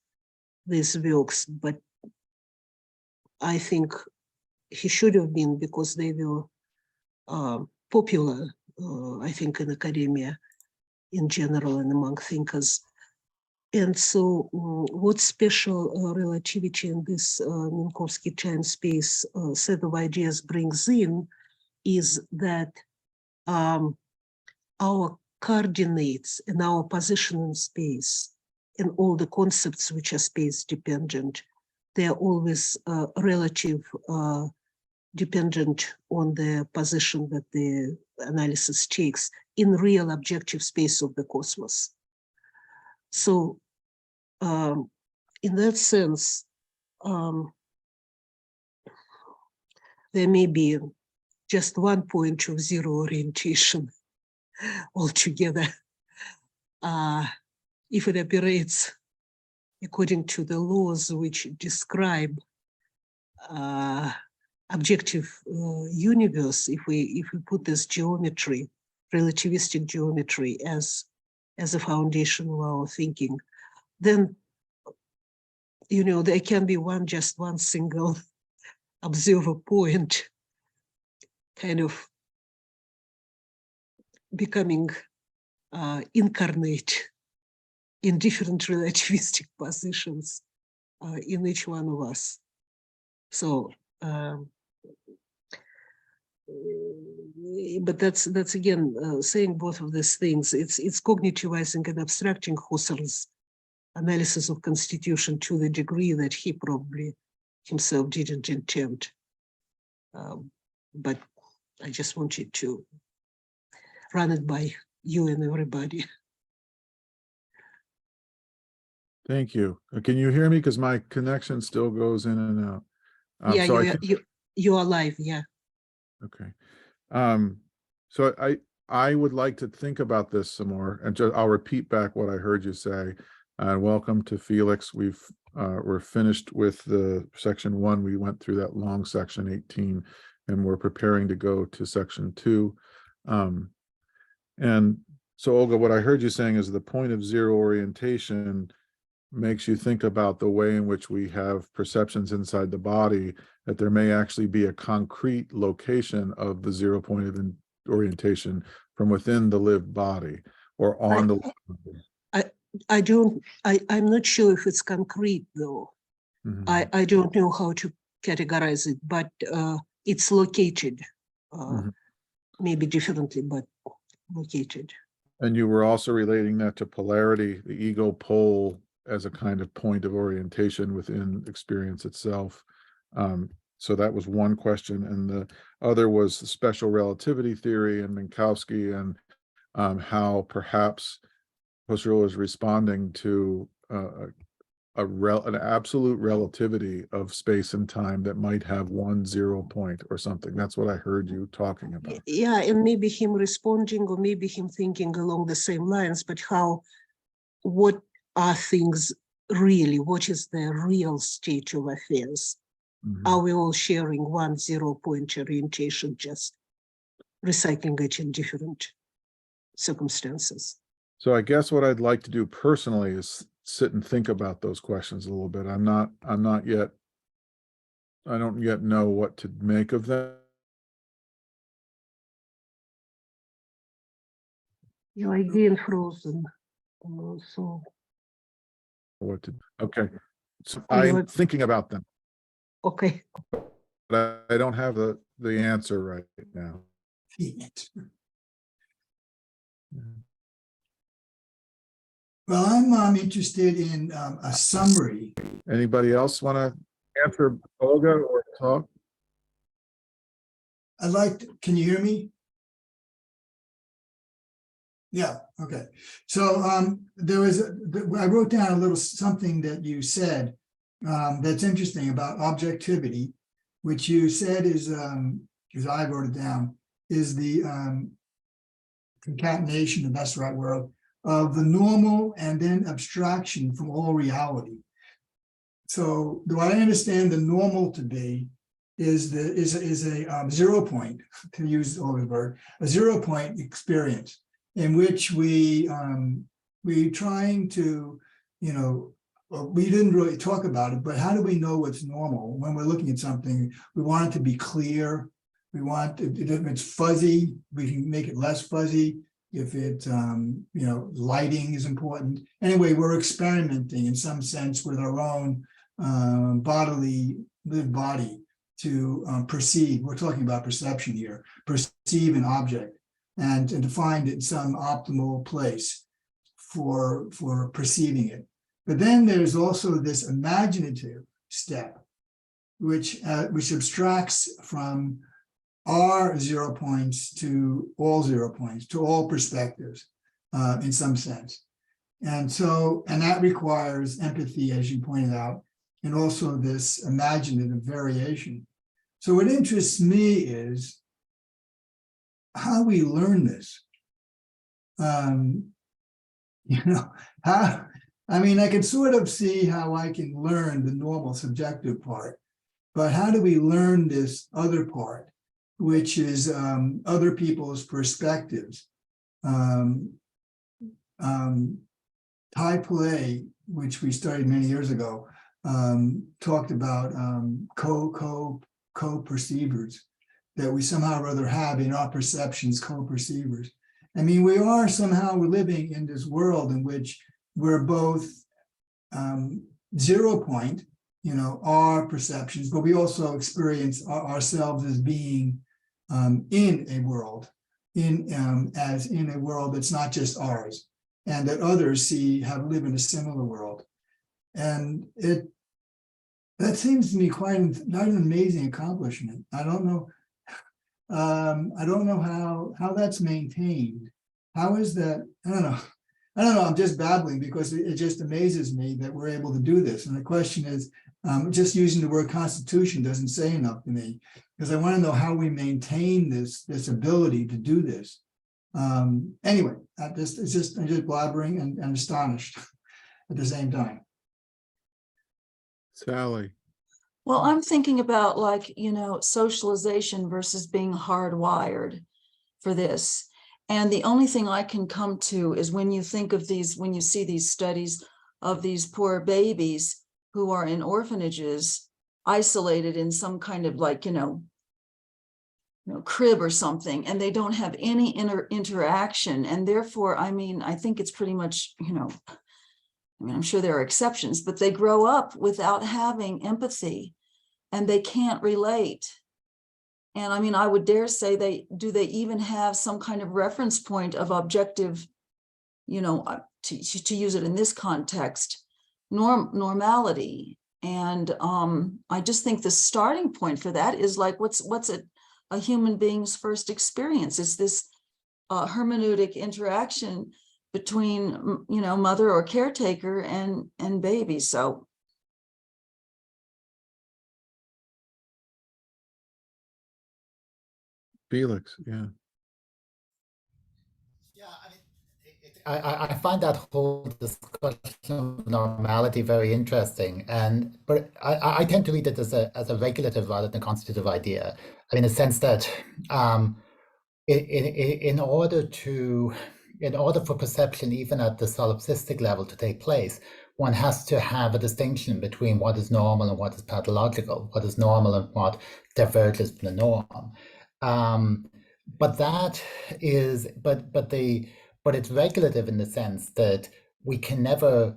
works, but I think he should have been, because they were popular, I think, in academia in general and among thinkers. And so what special relativity in this Minkowski time space set of ideas brings in is that our coordinates and our position in space and all the concepts which are space dependent, they're always relative dependent on the position that the analysis takes in real objective space of the cosmos. So in that sense, there may be just one point of zero orientation altogether, if it operates according to the laws which describe objective universe. If we put this geometry, relativistic geometry, as a foundation of our thinking, then there can be just one single observer point kind of becoming incarnate in different relativistic positions in each one of us. So, but that's again saying both of these things. It's cognitivizing and abstracting Husserl's analysis of constitution to the degree that he probably himself didn't intend. But I just wanted to run it by you and everybody. Thank you. Can you hear me? Because my connection still goes in and out. Yeah, so you're alive, yeah. Okay. So I would like to think about this some more, and I'll repeat back what I heard you say. Welcome to Felix. We're finished with the section 1. We went through that long section 18, and we're preparing to go to section 2. And so, Olga, what I heard you saying is the point of zero orientation makes you think about the way in which we have perceptions inside the body, that there may actually be a concrete location of the 0 point of orientation from within the lived body or on the I'm not sure if it's concrete though. Mm-hmm. I don't know how to categorize it, but it's located, Mm-hmm. maybe differently, but located. And you were also relating that to polarity, the ego pole as a kind of point of orientation within experience itself. So that was one question. And the other was the special relativity theory and Minkowski, and how perhaps Husserl is responding to an absolute relativity of space and time that might have 1 0 point or something. That's what I heard you talking about. Yeah, and maybe him responding, or maybe him thinking along the same lines, but what are things really? What is the real state of affairs? Mhm. Are we all sharing 1 0 point orientation, just recycling it in different circumstances? So I guess what I'd like to do personally is sit and think about those questions a little bit. I don't yet know what to make of them. Your idea frozen. So Okay. So Oh, you I'm are- thinking about them, okay. but I don't have the answer right now. Well, I'm interested in a summary. Anybody else want to answer Olga or talk? Can you hear me? Yeah, okay. So I wrote down a little something that you said that's interesting about objectivity, which you said is, because I wrote it down, is the concatenation, if that's the right word, of the normal and then abstraction from all reality. So do I understand the normal to be is a 0 point, to use Olga's word, a 0 point experience in which we trying to, we didn't really talk about it, but how do we know what's normal when we're looking at something? We want it to be clear. We want it, if it's fuzzy, we can make it less fuzzy. If it, lighting is important. Anyway, we're experimenting in some sense with our own lived body to perceive. We're talking about perception here, perceive an object and to find it some optimal place for perceiving it. But then there's also this imaginative step, which abstracts from our 0 points to all 0 points, to all perspectives, in some sense. And that requires empathy, as you pointed out, and also this imaginative variation. So what interests me is how we learn this. I can sort of see how I can learn the normal subjective part, but how do we learn this other part, which is other people's perspectives? Thai play, which we studied many years ago, talked about co-perceivers, that we somehow or other have in our perceptions co-perceivers. I mean, we are somehow living in this world in which we're both 0 point, our perceptions, but we also experience ourselves as being in a world, as in a world that's not just ours, and that others live in a similar world. And that seems to me quite not an amazing accomplishment. I don't know how that's maintained. How is that? I don't know. I'm just babbling because it just amazes me that we're able to do this. And the question is, just using the word constitution doesn't say enough to me, because I want to know how we maintain this ability to do this. Anyway, I'm just blabbering and astonished at the same time. Sally. Well, I'm thinking about socialization versus being hardwired for this. And the only thing I can come to is when you think of when you see these studies of these poor babies who are in orphanages, isolated in some kind of crib or something, and they don't have any interaction. And therefore, I think it's pretty much, I'm sure there are exceptions, but they grow up without having empathy and they can't relate. And I would dare say do they even have some kind of reference point of objective, to use it in this context, normality. And I just think the starting point for that is what's a human being's first experience? Is this hermeneutic interaction between, mother or caretaker and baby. So Felix, yeah. Yeah, I find that whole discussion of normality very interesting, but I tend to read it as a regulative rather than constitutive idea. I mean, in the sense that in order for perception, even at the solipsistic level, to take place, one has to have a distinction between what is normal and what is pathological, what is normal and what diverges from the norm. But it's regulative in the sense that we can never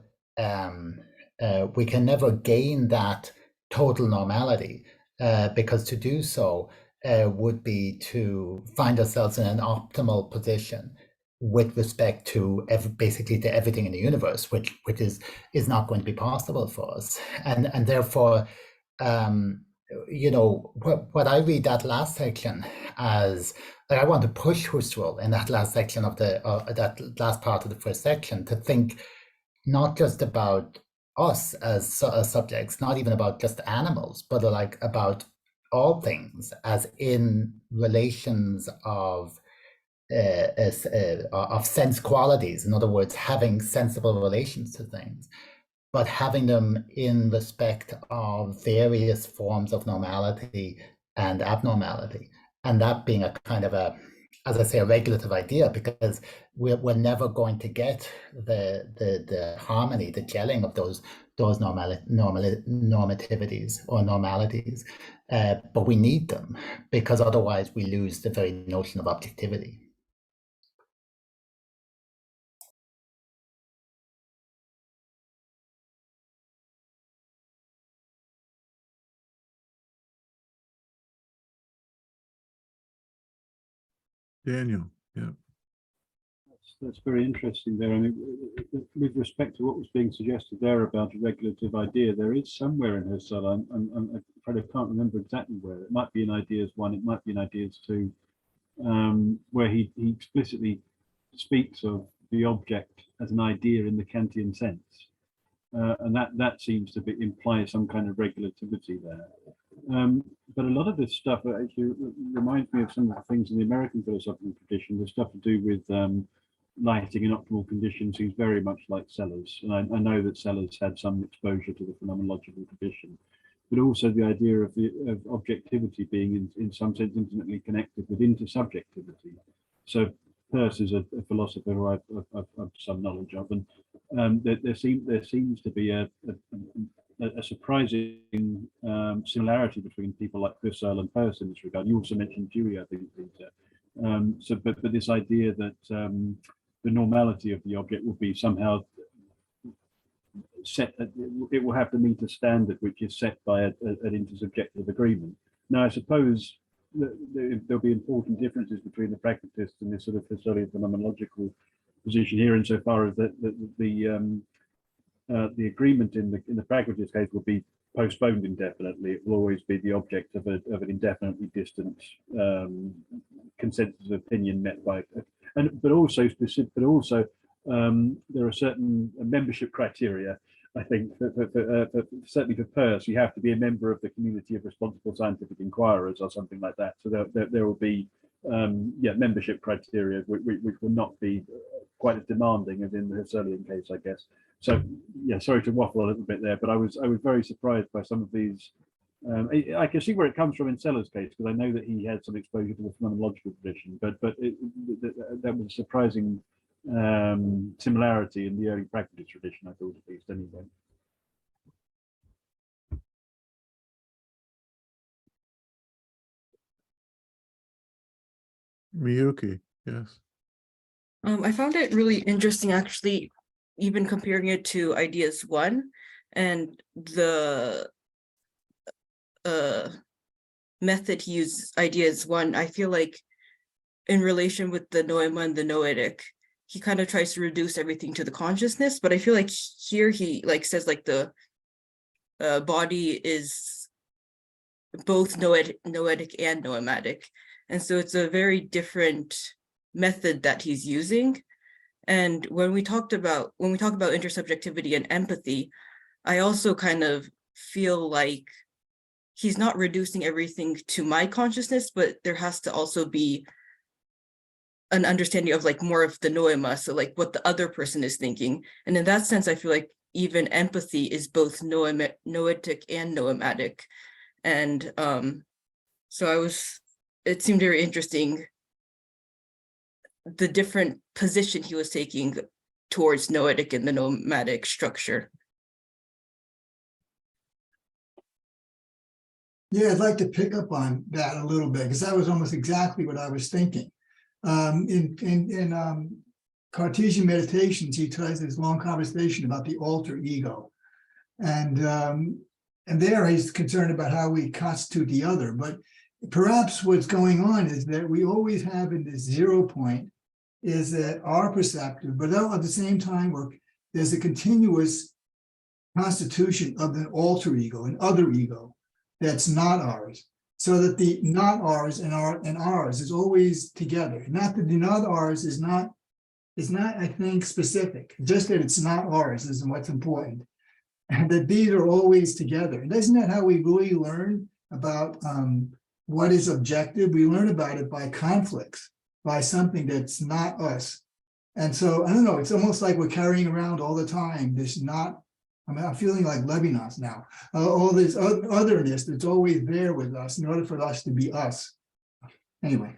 gain that total normality, because to do so would be to find ourselves in an optimal position with respect to basically to everything in the universe, which is not going to be possible for us, and therefore, what I read that last section as, I want to push Husserl in that last section of that last part of the first section to think not just about us as subjects, not even about just animals, but like about all things as in relations of sense qualities. In other words, having sensible relations to things, but having them in respect of various forms of normality and abnormality, and that being a kind of as I say, a regulative idea, because we're never going to get the harmony, the gelling of those normativities or normalities, but we need them, because otherwise we lose the very notion of objectivity. Daniel, yeah. That's very interesting there. I mean, with respect to what was being suggested there about a regulative idea, there is somewhere in Husserl, I'm afraid I can't remember exactly where. It might be in Ideas 1, it might be in Ideas 2, where he explicitly speaks of the object as an idea in the Kantian sense. And that seems to imply some kind of regulativity there. But a lot of this stuff actually reminds me of some of the things in the American philosophical tradition. The stuff to do with lighting in optimal conditions seems very much like Sellers. And I know that Sellers had some exposure to the phenomenological tradition, but also the idea of objectivity being in some sense intimately connected with intersubjectivity. So Peirce is a philosopher who I've some knowledge of, and there seems to be a surprising similarity between people like Husserl and Peirce in this regard. You also mentioned Dewey, I think, Peter. But this idea that the normality of the object will be somehow set, it will have to meet a standard which is set by an intersubjective agreement. Now, I suppose there'll be important differences between the pragmatists and this sort of Husserlian phenomenological position here, insofar as the agreement in the pragmatist case will be postponed indefinitely. It will always be the object of an indefinitely distant consensus of opinion met by, but also there are certain membership criteria. I think certainly for Peirce, you have to be a member of the community of responsible scientific inquirers or something like that. So there will be membership criteria which will not be quite as demanding as in the Husserlian case, I guess. So yeah, sorry to waffle a little bit there, but I was very surprised by some of these. I can see where it comes from in Sellers' case, because I know that he had some exposure to the phenomenological tradition, but that was a surprising similarity in the early pragmatist tradition, I thought, at least, anyway. Miyuki, yes. I found it really interesting, actually, even comparing it to Ideas 1 and the method he used, Ideas 1. I feel like in relation with the noema and the noetic, he kind of tries to reduce everything to the consciousness, but I feel like here he says the body is both noetic and noematic, and so it's a very different method that he's using. And when we talk about intersubjectivity and empathy, I also kind of feel like he's not reducing everything to my consciousness, but there has to also be an understanding of like more of the noema, so like what the other person is thinking. And in that sense, I feel like even empathy is both noetic and noematic. And so it seemed very interesting, the different position he was taking towards noetic and the nomadic structure. Yeah, I'd like to pick up on that a little bit, because that was almost exactly what I was thinking. In Cartesian meditations, he tries this long conversation about the alter ego. And there he's concerned about how we constitute the other. But perhaps what's going on is that we always have in this 0 point is that our perceptive, but at the same time, there's a continuous constitution of an alter ego, an other ego that's not ours. So that the not ours and ours is always together. Not that the not ours is not, I think, specific, just that it's not ours is what's important. And that these are always together. And isn't that how we really learn about what is objective? We learn about it by conflicts, by something that's not us. And so, I don't know, it's almost like we're carrying around all the time this not, I mean, I'm feeling like Levinas now, all this otherness that's always there with us in order for us to be us. Anyway.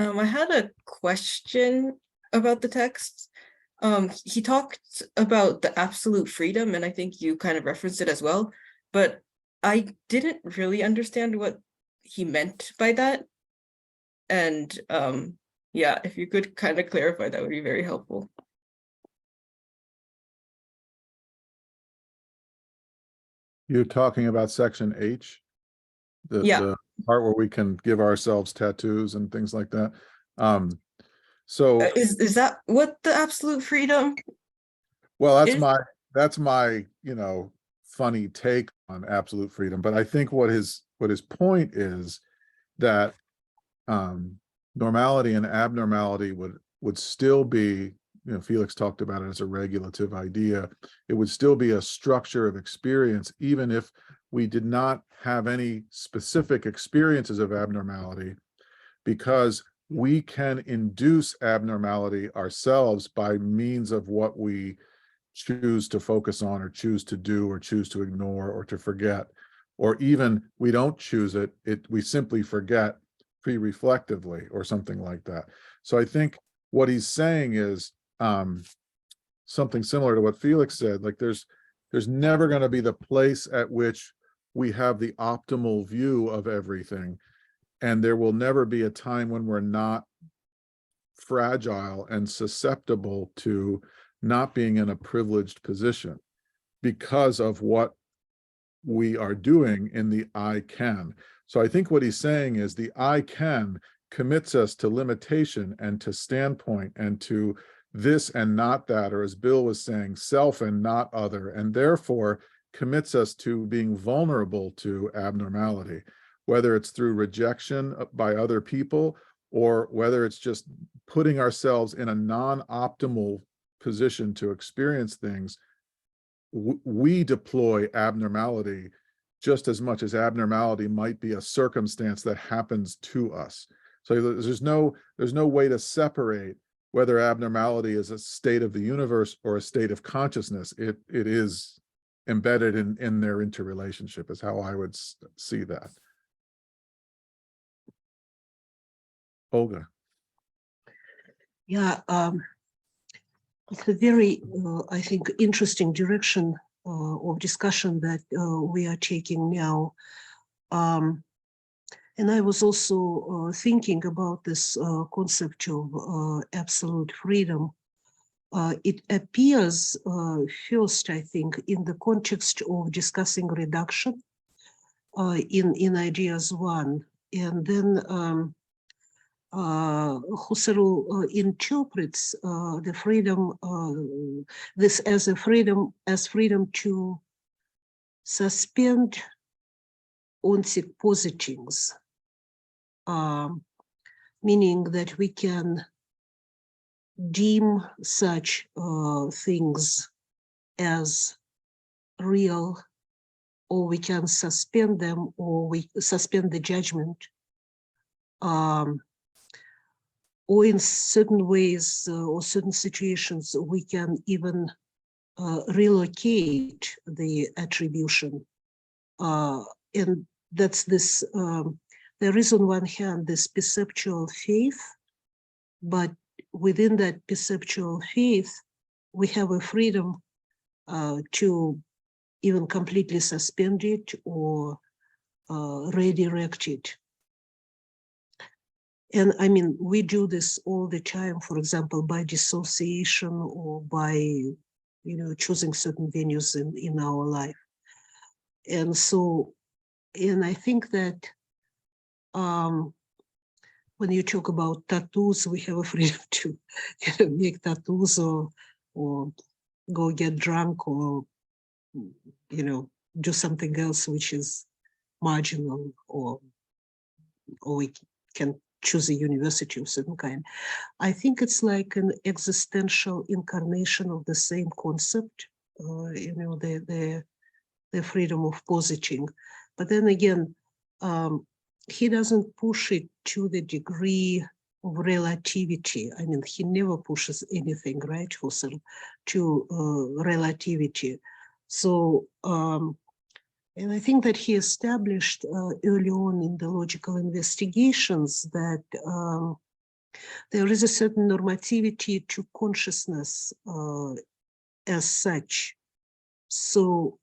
I had a question about the text. He talked about the absolute freedom, and I think you kind of referenced it as well, but I didn't really understand what he meant by that. And yeah, if you could kind of clarify, that would be very helpful. You're talking about section H? Yeah. The part where we can give ourselves tattoos and things like that. So Is that what the absolute freedom? well, that's is? that's my, you know, funny take on absolute freedom. But I think what his point is that normality and abnormality would still be, you know, Felix talked about it as a regulative idea. It would still be a structure of experience, even if we did not have any specific experiences of abnormality, because we can induce abnormality ourselves by means of what we choose to focus on or choose to do or choose to ignore or to forget, or even we don't choose it, we simply forget pre-reflectively or something like that. So I think what he's saying is something similar to what Felix said, like there's never going to be the place at which we have the optimal view of everything. And there will never be a time when we're not fragile and susceptible to not being in a privileged position because of what we are doing in the I can. So I think what he's saying is the I can commits us to limitation and to standpoint and to this and not that, or as Bill was saying, self and not other, and therefore commits us to being vulnerable to abnormality, whether it's through rejection by other people or whether it's just putting ourselves in a non-optimal position to experience things. We deploy abnormality just as much as abnormality might be a circumstance that happens to us. So there's no way to separate whether abnormality is a state of the universe or a state of consciousness. It is embedded in their interrelationship is how I would see that. Olga. Yeah, it's a very, I think, interesting direction of discussion that we are taking now. And I was also thinking about this concept of absolute freedom. It appears first, I think, in the context of discussing reduction in Ideas 1. And then Husserl interprets the freedom, this as a freedom to suspend ontic positings, meaning that we can deem such things as real, or we can suspend them, or we suspend the judgment, or in certain ways or certain situations, we can even relocate the attribution. And that's this, there is on one hand this perceptual faith, but within that perceptual faith, we have a freedom to even completely suspend it or redirect it. And I mean, we do this all the time, for example, by dissociation or by, choosing certain venues in our life. And so, and I think that when you talk about tattoos, we have a freedom to make tattoos or go get drunk or, do something else which is marginal, or we can choose a university of certain kind. I think it's like an existential incarnation of the same concept, the freedom of positing. But then again, he doesn't push it to the degree of relativity. I mean, he never pushes anything, right, Husserl, to relativity. So, and I think that he established early on in the logical investigations that there is a certain normativity to consciousness as such. So,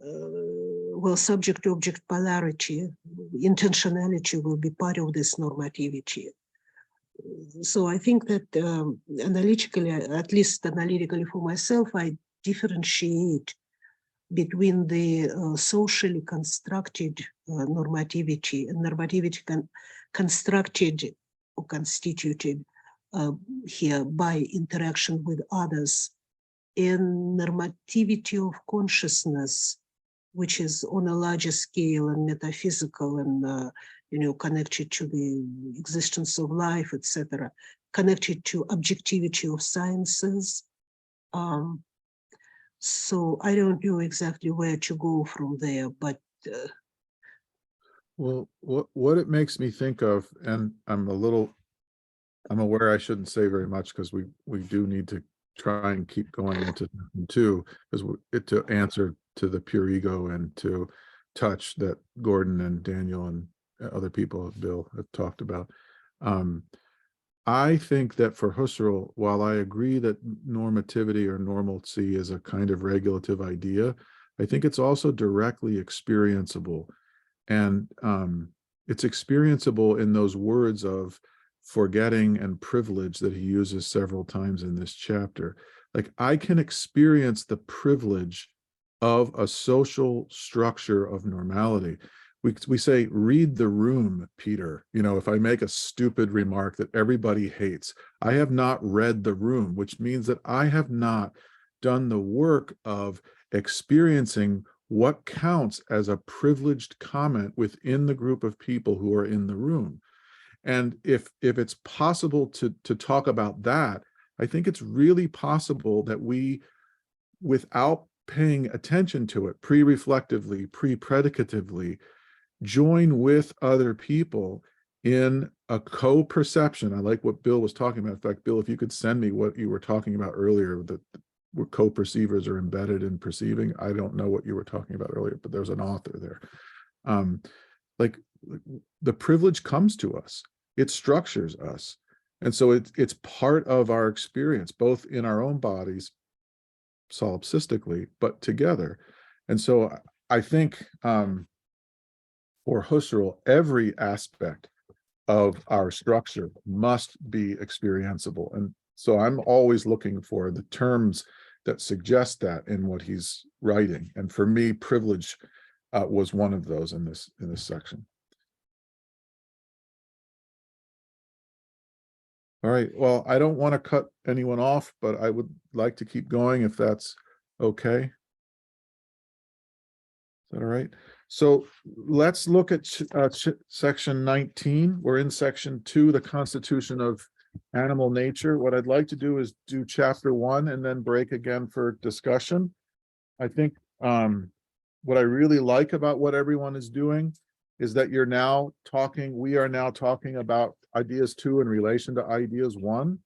well, subject-object polarity, intentionality will be part of this normativity. So I think that analytically, at least analytically for myself, I differentiate between the socially constructed normativity and normativity constructed or constituted here by interaction with others, and normativity of consciousness, which is on a larger scale and metaphysical and connected to the existence of life, etc., connected to objectivity of sciences. So I don't know exactly where to go from there, but Well, what it makes me think of, and I'm aware I shouldn't say very much because we do need to try and keep going into two, because to answer to the pure ego and to touch that Gordon and Daniel and other people, Bill, have talked about. I think that for Husserl, while I agree that normativity or normalcy is a kind of regulative idea, I think it's also directly experienceable. And it's experienceable in those words of forgetting and privilege that he uses several times in this chapter. Like, I can experience the privilege of a social structure of normality. We say, read the room, Peter. If I make a stupid remark that everybody hates, I have not read the room, which means that I have not done the work of experiencing what counts as a privileged comment within the group of people who are in the room. And if it's possible to talk about that, I think it's really possible that we, without paying attention to it pre-reflectively, pre-predicatively, join with other people in a co-perception. I like what Bill was talking about. In fact, Bill, if you could send me what you were talking about earlier, that where co-perceivers are embedded in perceiving. I don't know what you were talking about earlier, but there's an author there. Like, the privilege comes to us. It structures us. And so it's part of our experience, both in our own bodies, solipsistically, but together. And so I think for Husserl, every aspect of our structure must be experienceable. And so I'm always looking for the terms that suggest that in what he's writing. And for me, privilege was one of those in this section. All right, well, I don't want to cut anyone off, but I would like to keep going if that's okay. that all right? So let's look at section 19. We're in section 2, the constitution of animal nature. What I'd like to do is do chapter 1 and then break again for discussion. I think what I really like about what everyone is doing is that we are now talking about ideas 2 in relation to ideas 1.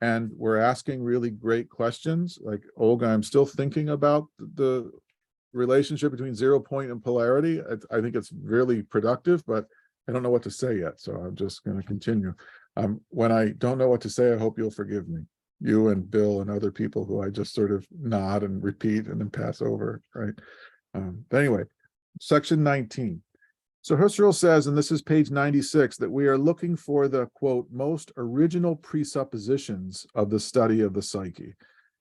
And we're asking really great questions. Like, Olga, I'm still thinking about the relationship between 0 point and polarity. I think it's really productive, but I don't know what to say yet. So I'm just going to continue. When I don't know what to say, I hope you'll forgive me. You and Bill and other people who I just sort of nod and repeat and then pass over, right? But anyway, section 19. So Husserl says, and this is page 96, that we are looking for the, quote, most original presuppositions of the study of the psyche.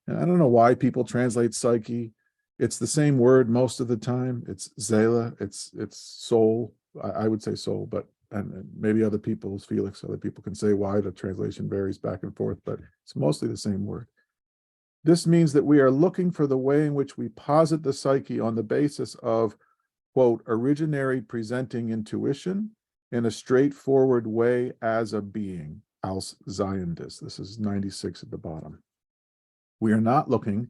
And I don't know why people translate psyche. It's the same word most of the time. It's Seele, it's soul. I would say soul, but and maybe other people's Felix, other people can say why the translation varies back and forth, but it's mostly the same word. This means that we are looking for the way in which we posit the psyche on the basis of, quote, originary presenting intuition in a straightforward way as a being, als Seiendes. This is 96 at the bottom. We are not looking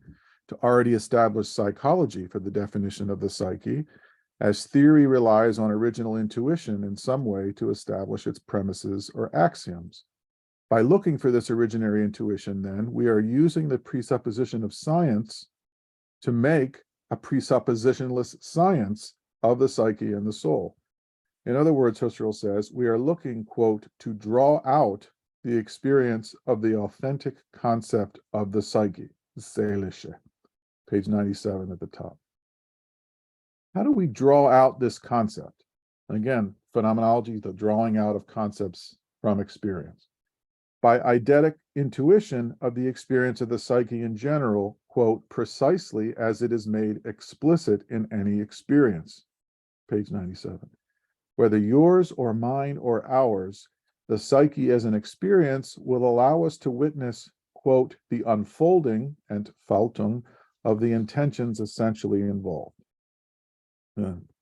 to already established psychology for the definition of the psyche, as theory relies on original intuition in some way to establish its premises or axioms. By looking for this originary intuition, then, we are using the presupposition of science to make a presuppositionless science of the psyche and the soul. In other words, Husserl says, we are looking, quote, to draw out the experience of the authentic concept of the psyche, Seelische. Page 97 at the top. How do we draw out this concept? And again, phenomenology, the drawing out of concepts from experience. By eidetic intuition of the experience of the psyche in general, quote, precisely as it is made explicit in any experience. Page 97. Whether yours or mine or ours, the psyche as an experience will allow us to witness, quote, the unfolding, Entfaltung, of the intentions essentially involved.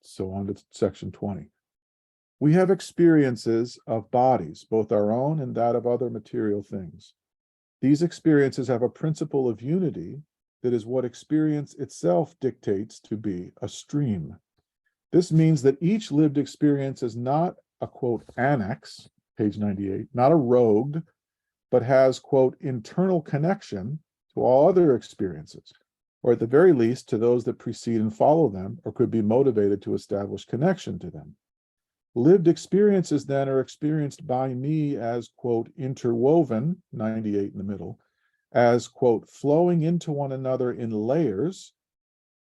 So on to section 20. We have experiences of bodies, both our own and that of other material things. These experiences have a principle of unity that is what experience itself dictates to be a stream. This means that each lived experience is not a, quote, annex, page 98, not a rogue, but has, quote, internal connection to all other experiences, or at the very least to those that precede and follow them, or could be motivated to establish connection to them. Lived experiences then are experienced by me as, quote, interwoven, 98 in the middle, as, quote, flowing into one another in layers,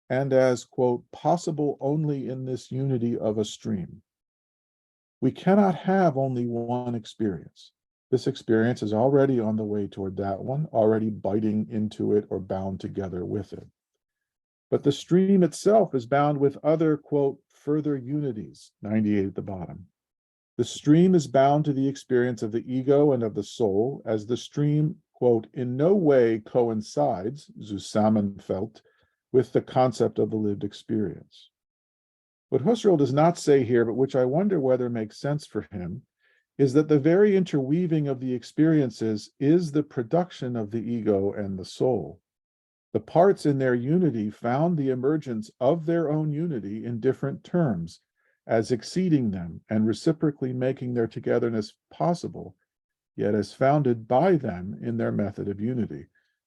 and as, quote, possible only in this unity of a stream. We cannot have only one experience. This experience is already on the way toward that one, already biting into it or bound together with it. But the stream itself is bound with other, quote, further unities, 98 at the bottom. The stream is bound to the experience of the ego and of the soul, as the stream, quote, in no way coincides, Zusammenfällt, with the concept of the lived experience. What Husserl does not say here, but which I wonder whether makes sense for him, is that the very interweaving of the experiences is the production of the ego and the soul. The parts in their unity found the emergence of their own unity in different terms, as exceeding them and reciprocally making their togetherness possible, yet as founded by them in their method of unity.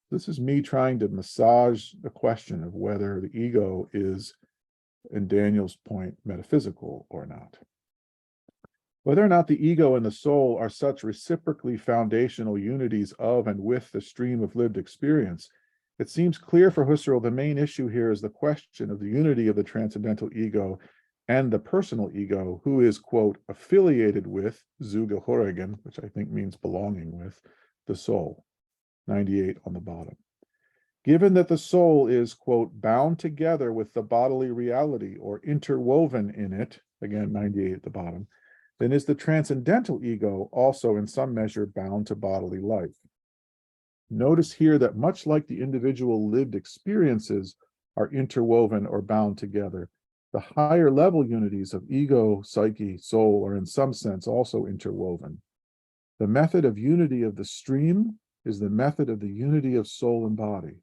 This is me trying to massage the question of whether the ego is, in Daniel's point, metaphysical or not. Whether or not the ego and the soul are such reciprocally foundational unities of and with the stream of lived experience, it seems clear for Husserl the main issue here is the question of the unity of the transcendental ego and the personal ego, who is, quote, affiliated with, zugehörigen, which I think means belonging with, the soul, 98 on the bottom. Given that the soul is, quote, bound together with the bodily reality or interwoven in it, again, 98 at the bottom, then is the transcendental ego also in some measure bound to bodily life. Notice here that much like the individual lived experiences are interwoven or bound together, The higher level unities of ego, psyche, soul are in some sense also interwoven. The method of unity of the stream is the method of the unity of soul and body.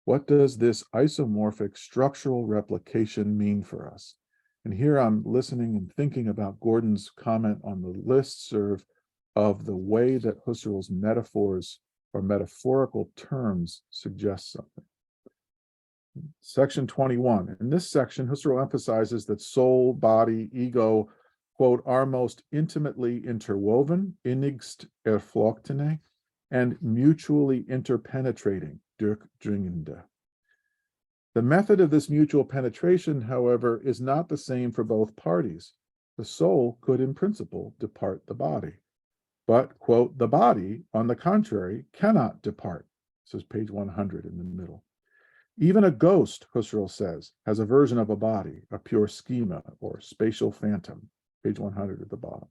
What does this isomorphic structural replication mean for us? And here I'm listening and thinking about Gordon's comment on the listserv of the way that Husserl's metaphors or metaphorical terms suggest something. Section 21. In this section, Husserl emphasizes that soul, body, ego, quote, are most intimately interwoven, innigst erflochtene, and mutually interpenetrating, durchdringende. The method of this mutual penetration, however, is not the same for both parties. The soul could, in principle, depart the body. But, quote, the body, on the contrary, cannot depart. This is page 100 in the middle. Even a ghost, Husserl says, has a version of a body, a pure schema or spatial phantom, page 100 at the bottom,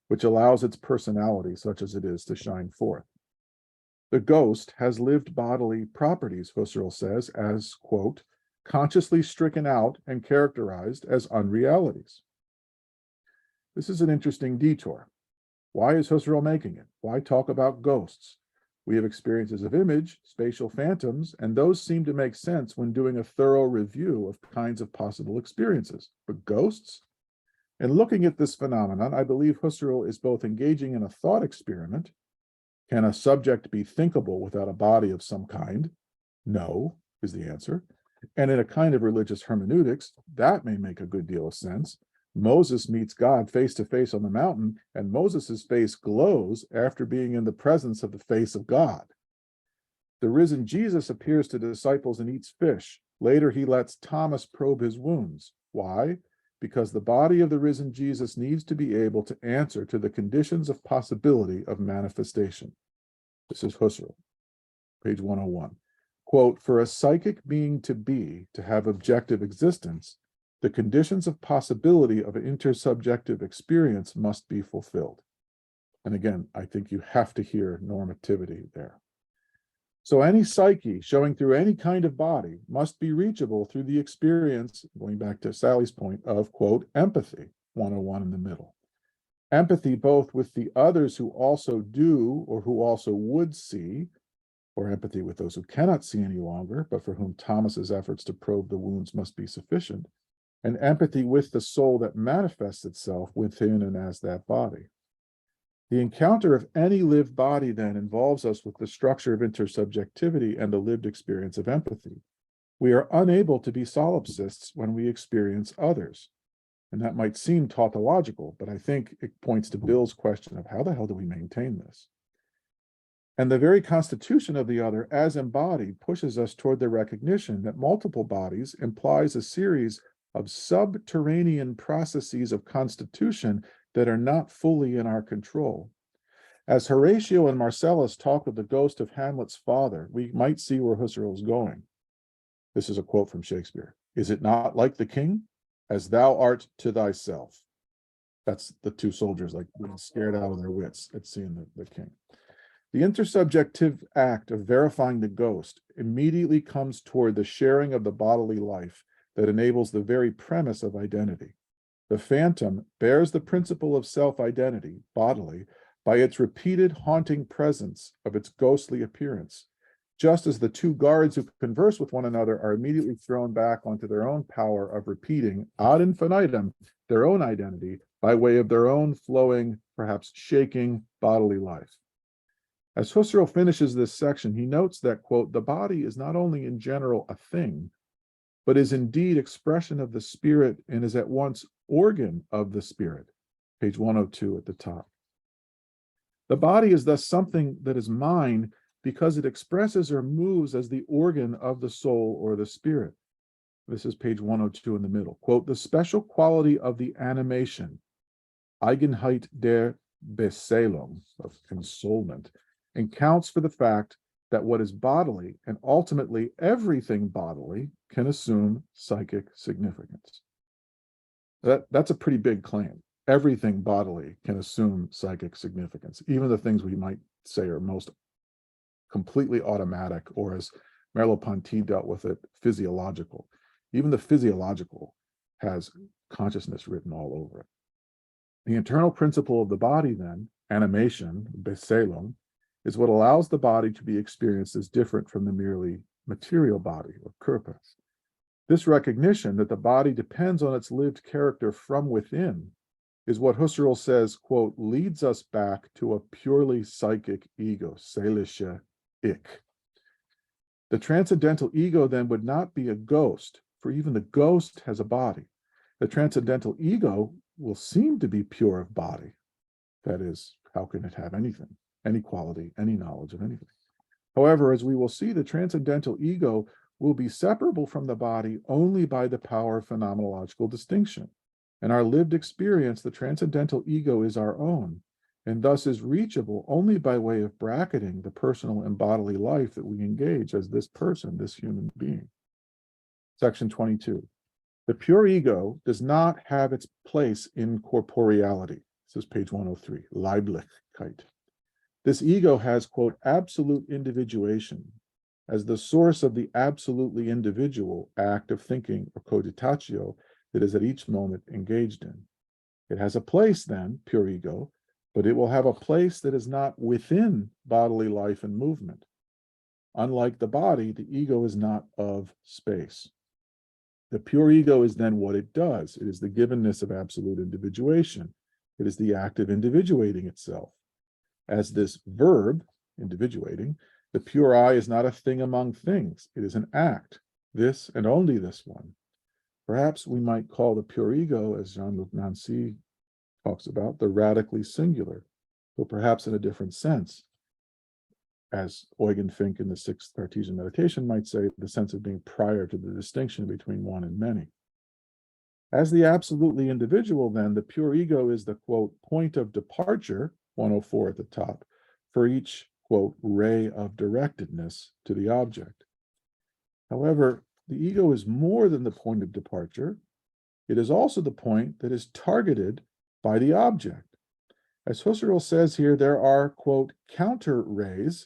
which allows its personality, such as it is, to shine forth. The ghost has lived bodily properties, Husserl says, as, quote, consciously stricken out and characterized as unrealities. This is an interesting detour. Why is Husserl making it? Why talk about ghosts? We have experiences of image, spatial phantoms, and those seem to make sense when doing a thorough review of kinds of possible experiences. But ghosts? In looking at this phenomenon, I believe Husserl is both engaging in a thought experiment. Can a subject be thinkable without a body of some kind? No, is the answer. And in a kind of religious hermeneutics, that may make a good deal of sense. Moses meets God face to face on the mountain, and Moses' face glows after being in the presence of the face of God. The risen Jesus appears to disciples and eats fish. Later, he lets Thomas probe his wounds. Why? Because the body of the risen Jesus needs to be able to answer to the conditions of possibility of manifestation. This is Husserl, page 101. Quote, for a psychic being to be, to have objective existence, the conditions of possibility of intersubjective experience must be fulfilled. And again, I think you have to hear normativity there. So any psyche showing through any kind of body must be reachable through the experience, going back to Sally's point, of, quote, empathy, 101 in the middle. Empathy both with the others who also do or who also would see, or empathy with those who cannot see any longer, but for whom Thomas's efforts to probe the wounds must be sufficient, and empathy with the soul that manifests itself within and as that body. The encounter of any lived body then involves us with the structure of intersubjectivity and the lived experience of empathy. We are unable to be solipsists when we experience others. And that might seem tautological, but I think it points to Bill's question of how the hell do we maintain this? And the very constitution of the other as embodied pushes us toward the recognition that multiple bodies implies a series of subterranean processes of constitution that are not fully in our control. As Horatio and Marcellus talk of the ghost of Hamlet's father, we might see where Husserl is going. This is a quote from Shakespeare. Is it not like the king? As thou art to thyself. That's the two soldiers like being scared out of their wits at seeing the king. The intersubjective act of verifying the ghost immediately comes toward the sharing of the bodily life that enables the very premise of identity. The phantom bears the principle of self-identity, bodily, by its repeated haunting presence of its ghostly appearance, just as the two guards who converse with one another are immediately thrown back onto their own power of repeating ad infinitum their own identity by way of their own flowing, perhaps shaking, bodily life. As Husserl finishes this section, he notes that, quote, the body is not only in general a thing, but is indeed expression of the spirit and is at once organ of the spirit, page 102 at the top. The body is thus something that is mine because it expresses or moves as the organ of the soul or the spirit. This is page 102 in the middle. Quote, the special quality of the animation, Eigenheit der Beseelung, of consolement, accounts for the fact that what is bodily and ultimately everything bodily can assume psychic significance. That's a pretty big claim. Everything bodily can assume psychic significance, even the things we might say are most completely automatic, or as Merleau-Ponty dealt with it, physiological. Even the physiological has consciousness written all over it. The internal principle of the body then, animation, Beselung, is what allows the body to be experienced as different from the merely material body, or Körper. This recognition that the body depends on its lived character from within is what Husserl says, quote, leads us back to a purely psychic ego, seelische Ich. The transcendental ego then would not be a ghost, for even the ghost has a body. The transcendental ego will seem to be pure of body. That is, how can it have anything, any quality, any knowledge of anything? However, as we will see, the transcendental ego will be separable from the body only by the power of phenomenological distinction. In our lived experience, the transcendental ego is our own, and thus is reachable only by way of bracketing the personal and bodily life that we engage as this person, this human being. Section 22. The pure ego does not have its place in corporeality. This is page 103, Leiblichkeit. This ego has, quote, absolute individuation as the source of the absolutely individual act of thinking or cogitatio that is at each moment engaged in. It has a place then, pure ego, but it will have a place that is not within bodily life and movement. Unlike the body, the ego is not of space. The pure ego is then what it does. It is the givenness of absolute individuation. It is the act of individuating itself. As this verb, individuating, the pure I is not a thing among things. It is an act, this and only this one. Perhaps we might call the pure ego, as Jean-Luc Nancy talks about, the radically singular, though perhaps in a different sense. As Eugen Fink in the Sixth Cartesian Meditation might say, the sense of being prior to the distinction between one and many. As the absolutely individual, then, the pure ego is the, quote, point of departure, 104 at the top, for each, quote, ray of directedness to the object. However, the ego is more than the point of departure. It is also the point that is targeted by the object. As Husserl says here, there are, quote, counter rays,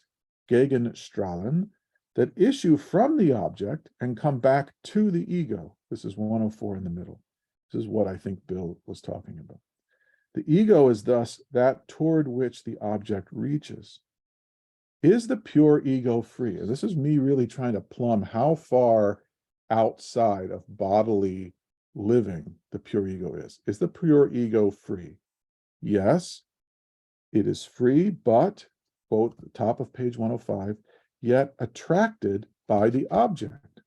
Gegenstrahlen, that issue from the object and come back to the ego. This is 104 in the middle. This is what I think Bill was talking about. The ego is thus that toward which the object reaches. Is the pure ego free? And this is me really trying to plumb how far outside of bodily living the pure ego is. Is the pure ego free? Yes, it is free, but, quote, the top of page 105, yet attracted by the object.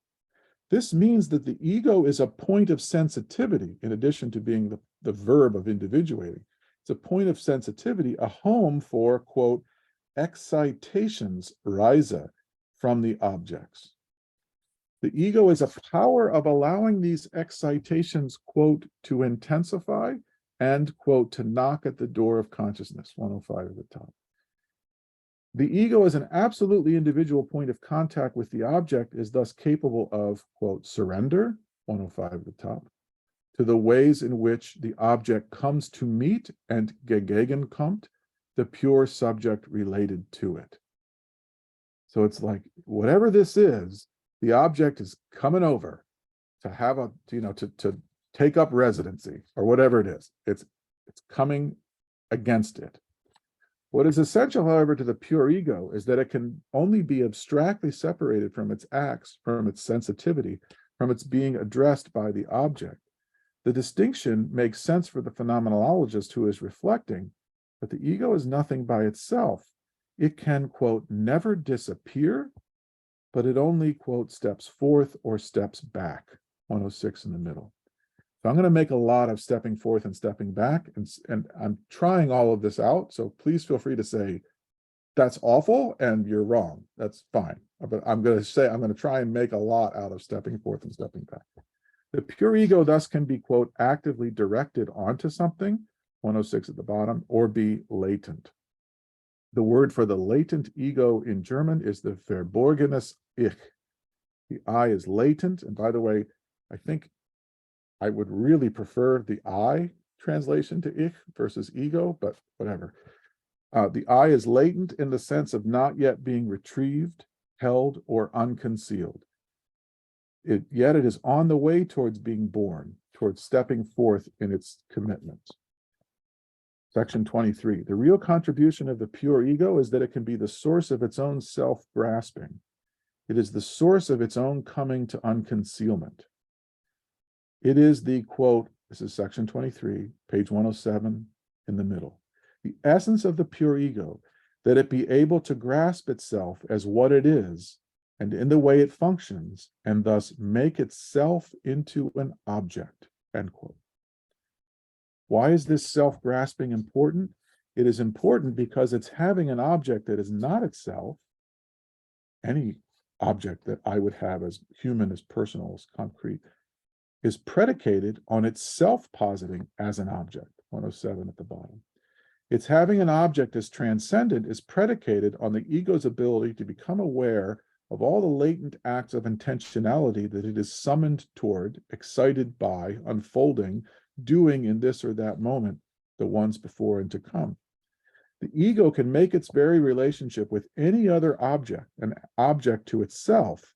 This means that the ego is a point of sensitivity, in addition to being the verb of individuating. It's a point of sensitivity, a home for, quote, excitations rise from the objects. The ego is a power of allowing these excitations, quote, to intensify and, quote, to knock at the door of consciousness, 105 at the top. The ego as an absolutely individual point of contact with the object is thus capable of, quote, surrender, 105 at the top, to the ways in which the object comes to meet and gegenkommt, the pure subject related to it. So it's like, whatever this is, the object is coming over to have a, to take up residency or whatever it is. It's coming against it. What is essential, however, to the pure ego is that it can only be abstractly separated from its acts, from its sensitivity, from its being addressed by the object. The distinction makes sense for the phenomenologist who is reflecting, but the ego is nothing by itself. It can, quote, never disappear, but it only, quote, steps forth or steps back, 106 in the middle. So I'm going to make a lot of stepping forth and stepping back, and I'm trying all of this out, so please feel free to say, that's awful, and you're wrong. That's fine. But I'm going to try and make a lot out of stepping forth and stepping back. The pure ego thus can be, quote, actively directed onto something, 106 at the bottom, or be latent. The word for the latent ego in German is the verborgenes Ich. The I is latent, and by the way, I think I would really prefer the I translation to Ich versus ego, but whatever. The I is latent in the sense of not yet being retrieved, held, or unconcealed. Yet it is on the way towards being born, towards stepping forth in its commitment. Section 23, the real contribution of the pure ego is that it can be the source of its own self-grasping. It is the source of its own coming to unconcealment. It is the, quote, this is section 23, page 107 in the middle. The essence of the pure ego, that it be able to grasp itself as what it is and in the way it functions, and thus make itself into an object, end quote. Why is this self-grasping important? It is important because it's having an object that is not itself, any object that I would have as human, as personal, as concrete, is predicated on its self-positing as an object, 107 at the bottom. It's having an object as transcendent is predicated on the ego's ability to become aware of all the latent acts of intentionality that it is summoned toward, excited by, unfolding, doing in this or that moment, the ones before and to come. The ego can make its very relationship with any other object an object to itself,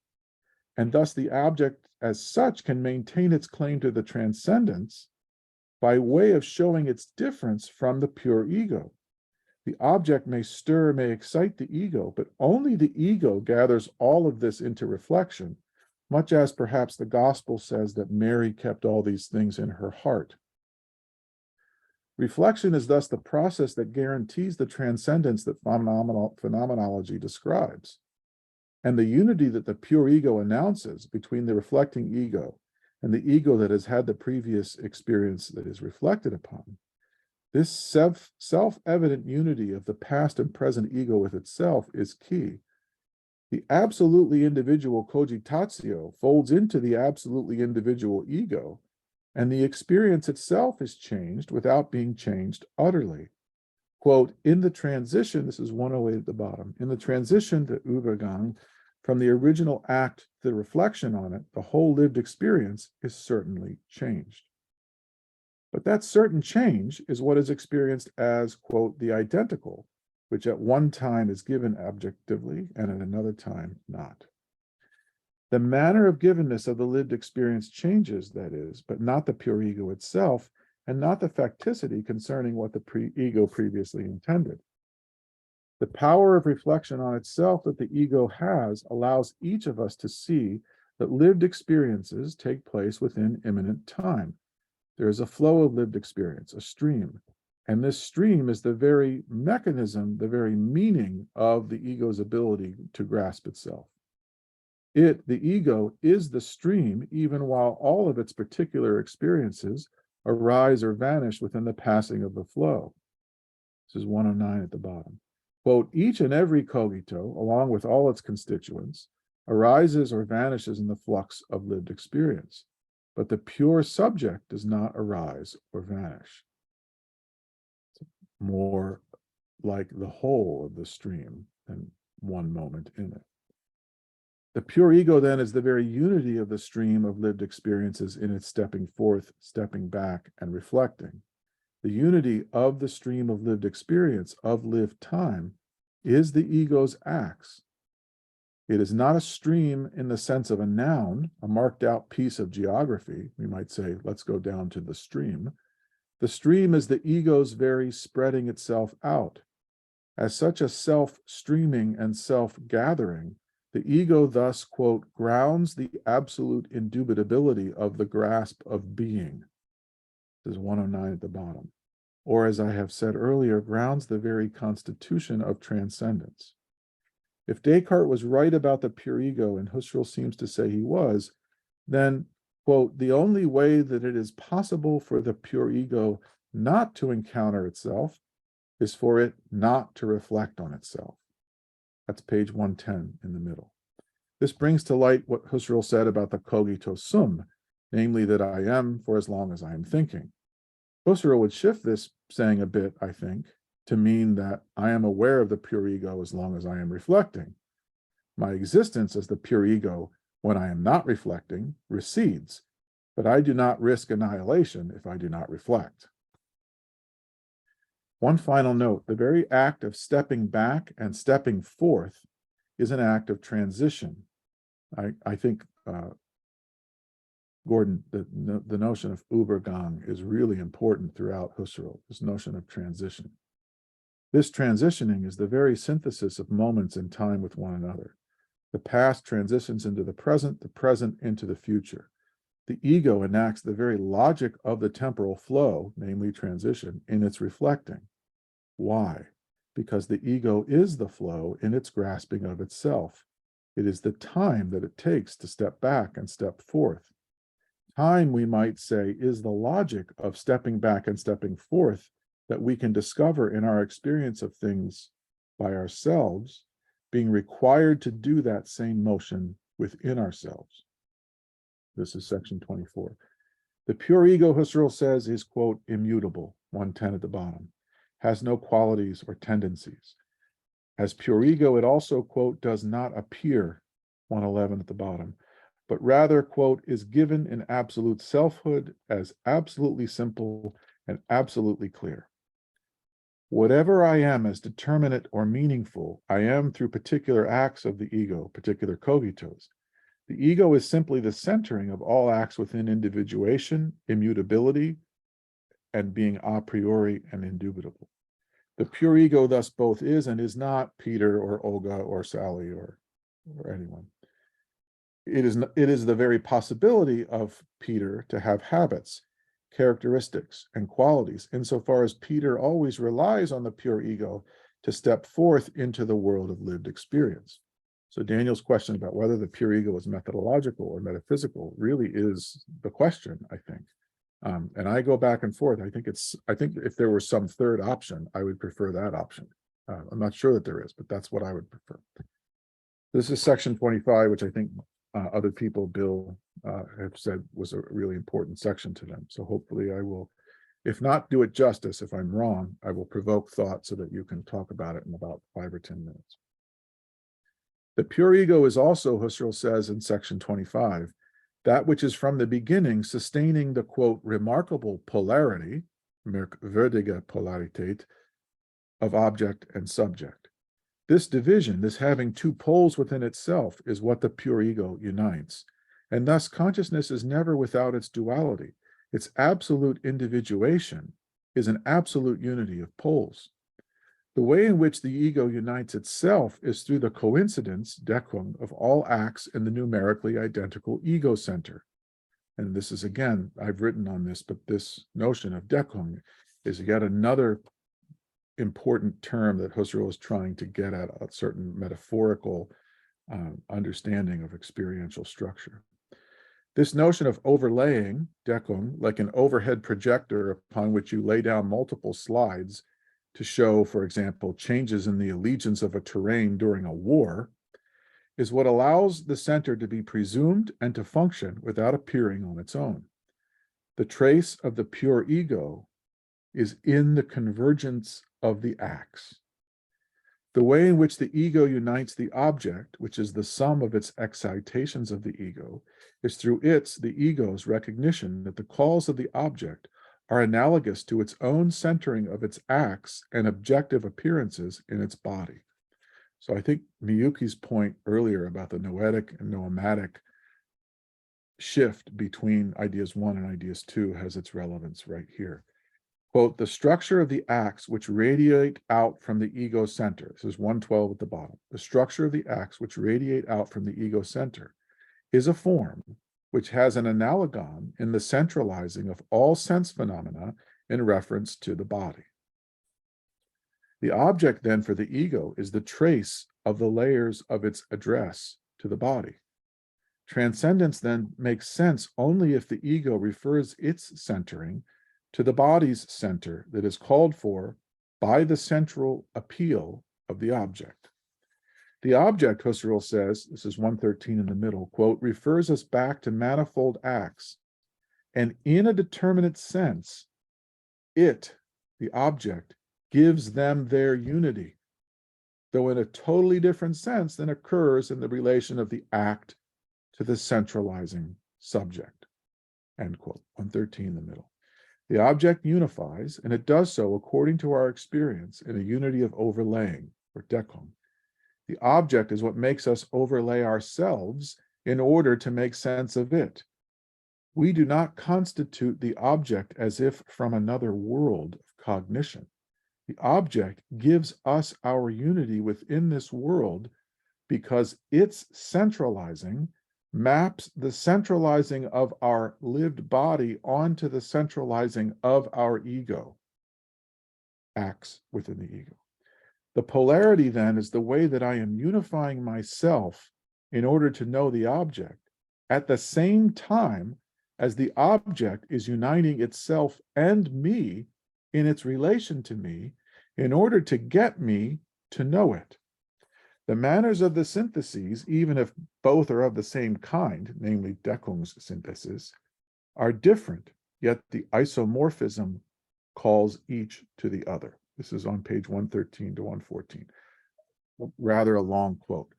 and thus the object as such can maintain its claim to the transcendence by way of showing its difference from the pure ego. The object may stir, may excite the ego, but only the ego gathers all of this into reflection, much as perhaps the gospel says that Mary kept all these things in her heart. Reflection is thus the process that guarantees the transcendence that phenomenology describes. And the unity that the pure ego announces between the reflecting ego and the ego that has had the previous experience that is reflected upon. This self-evident unity of the past and present ego with itself is key. The absolutely individual cogitatio folds into the absolutely individual ego, and the experience itself is changed without being changed utterly. Quote, in the transition, this is 108 at the bottom, in the transition to Übergang, from the original act to the reflection on it, the whole lived experience is certainly changed. But that certain change is what is experienced as, quote, the identical, which at one time is given objectively and at another time not. The manner of givenness of the lived experience changes, that is, but not the pure ego itself, and not the facticity concerning what the ego previously intended. The power of reflection on itself that the ego has allows each of us to see that lived experiences take place within immanent time. There is a flow of lived experience, a stream, and this stream is the very mechanism, the very meaning of the ego's ability to grasp itself. It, the ego, is the stream even while all of its particular experiences arise or vanish within the passing of the flow. This is 109 at the bottom. Quote, each and every cogito, along with all its constituents, arises or vanishes in the flux of lived experience, but the pure subject does not arise or vanish. It's more like the whole of the stream than one moment in it. The pure ego then is the very unity of the stream of lived experiences in its stepping forth, stepping back, and reflecting. The unity of the stream of lived experience, of lived time, is the ego's acts. It is not a stream in the sense of a noun, a marked out piece of geography. We might say, let's go down to the stream. The stream is the ego's very spreading itself out. As such a self-streaming and self-gathering, the ego thus, quote, grounds the absolute indubitability of the grasp of being. This is 109 at the bottom. Or, as I have said earlier, grounds the very constitution of transcendence. If Descartes was right about the pure ego, and Husserl seems to say he was, then, quote, the only way that it is possible for the pure ego not to encounter itself is for it not to reflect on itself. That's page 110 in the middle. This brings to light what Husserl said about the cogito sum, namely that I am for as long as I am thinking. Husserl would shift this saying a bit, I think, to mean that I am aware of the pure ego as long as I am reflecting. My existence as the pure ego, when I am not reflecting, recedes, but I do not risk annihilation if I do not reflect. One final note, the very act of stepping back and stepping forth is an act of transition. I think Gordon, the notion of Übergang is really important throughout Husserl, this notion of transition. This transitioning is the very synthesis of moments in time with one another. The past transitions into the present into the future. The ego enacts the very logic of the temporal flow, namely transition, in its reflecting. Why? Because the ego is the flow in its grasping of itself. It is the time that it takes to step back and step forth. Time, we might say, is the logic of stepping back and stepping forth that we can discover in our experience of things by ourselves, being required to do that same motion within ourselves. This is section 24. The pure ego, Husserl says, is, quote, immutable, 110 at the bottom, has no qualities or tendencies. As pure ego, it also, quote, does not appear, 111 at the bottom, but rather, quote, is given in absolute selfhood as absolutely simple and absolutely clear. Whatever I am as determinate or meaningful, I am through particular acts of the ego, particular cogitos. The ego is simply the centering of all acts within individuation, immutability, and being a priori and indubitable. The pure ego thus both is and is not Peter or Olga or Sally or anyone. It is the very possibility of Peter to have habits, characteristics, and qualities, insofar as Peter always relies on the pure ego to step forth into the world of lived experience. So Daniel's question about whether the pure ego is methodological or metaphysical really is the question, I think. And I go back and forth. I think if there were some third option, I would prefer that option. I'm not sure that there is, but that's what I would prefer. This is section 25, which I think other people, Bill, have said was a really important section to them. So hopefully I will, if not do it justice, if I'm wrong, I will provoke thought so that you can talk about it in about 5 or 10 minutes. The pure ego is also, Husserl says in section 25, that which is from the beginning sustaining the, quote, remarkable polarity, merkwürdige Polarität, of object and subject. This division, this having two poles within itself, is what the pure ego unites. And thus consciousness is never without its duality. Its absolute individuation is an absolute unity of poles. The way in which the ego unites itself is through the coincidence, Deckung, of all acts in the numerically identical ego center. And this is, again, I've written on this, but this notion of Deckung is yet another important term that Husserl is trying to get at a certain metaphorical understanding of experiential structure. This notion of overlaying, Deckung, like an overhead projector upon which you lay down multiple slides to show, for example, changes in the allegiance of a terrain during a war, is what allows the center to be presumed and to function without appearing on its own. The trace of the pure ego is in the convergence of the acts. The way in which the ego unites the object, which is the sum of its excitations of the ego, is through the ego's recognition that the calls of the object are analogous to its own centering of its acts and objective appearances in its body. So I think Miyuki's point earlier about the noetic and noematic shift between ideas 1 and ideas 2 has its relevance right here. Quote, the structure of the acts which radiate out from the ego center, this is 112 at the bottom, the structure of the acts which radiate out from the ego center is a form which has an analogon in the centralizing of all sense phenomena in reference to the body. The object then for the ego is the trace of the layers of its address to the body. Transcendence then makes sense only if the ego refers its centering to the body's center that is called for by the central appeal of the object. The object, Husserl says, this is 113 in the middle, quote, refers us back to manifold acts, and in a determinate sense, it, the object, gives them their unity, though in a totally different sense than occurs in the relation of the act to the centralizing subject, end quote, 113 in the middle. The object unifies, and it does so according to our experience in a unity of overlaying, or Deckung. The object is what makes us overlay ourselves in order to make sense of it. We do not constitute the object as if from another world of cognition. The object gives us our unity within this world because its centralizing maps the centralizing of our lived body onto the centralizing of our ego, acts within the ego. The polarity then is the way that I am unifying myself in order to know the object at the same time as the object is uniting itself and me in its relation to me in order to get me to know it. The manners of the syntheses, even if both are of the same kind, namely Deckungssynthesis, are different, yet the isomorphism calls each to the other. This is on page 113 to 114. Rather a long quote.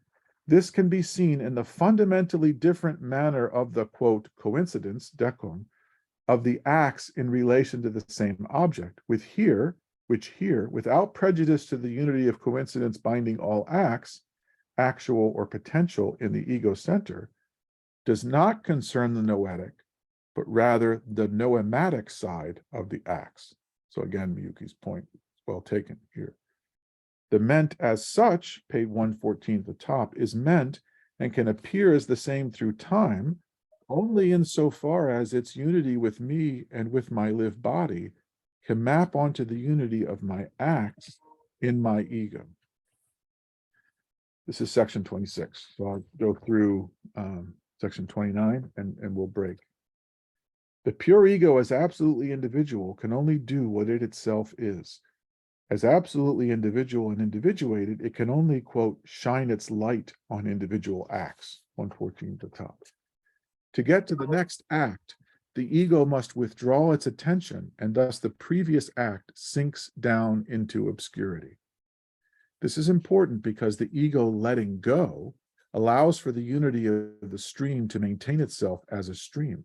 This can be seen in the fundamentally different manner of the, quote, coincidence, Deckung, of the acts in relation to the same object, which here, without prejudice to the unity of coincidence binding all acts, actual or potential in the ego center, does not concern the noetic, but rather the noematic side of the acts. So again, Miyuki's point is well taken here. The ment as such, page 114 at the top, is meant and can appear as the same through time only insofar as its unity with me and with my lived body can map onto the unity of my acts in my ego. This is section 26. So I'll go through section 29 and we'll break. The pure ego as absolutely individual can only do what it itself is. As absolutely individual and individuated, it can only, quote, shine its light on individual acts, 114 at the top. To get to the next act, the ego must withdraw its attention, and thus the previous act sinks down into obscurity. This is important because the ego letting go allows for the unity of the stream to maintain itself as a stream.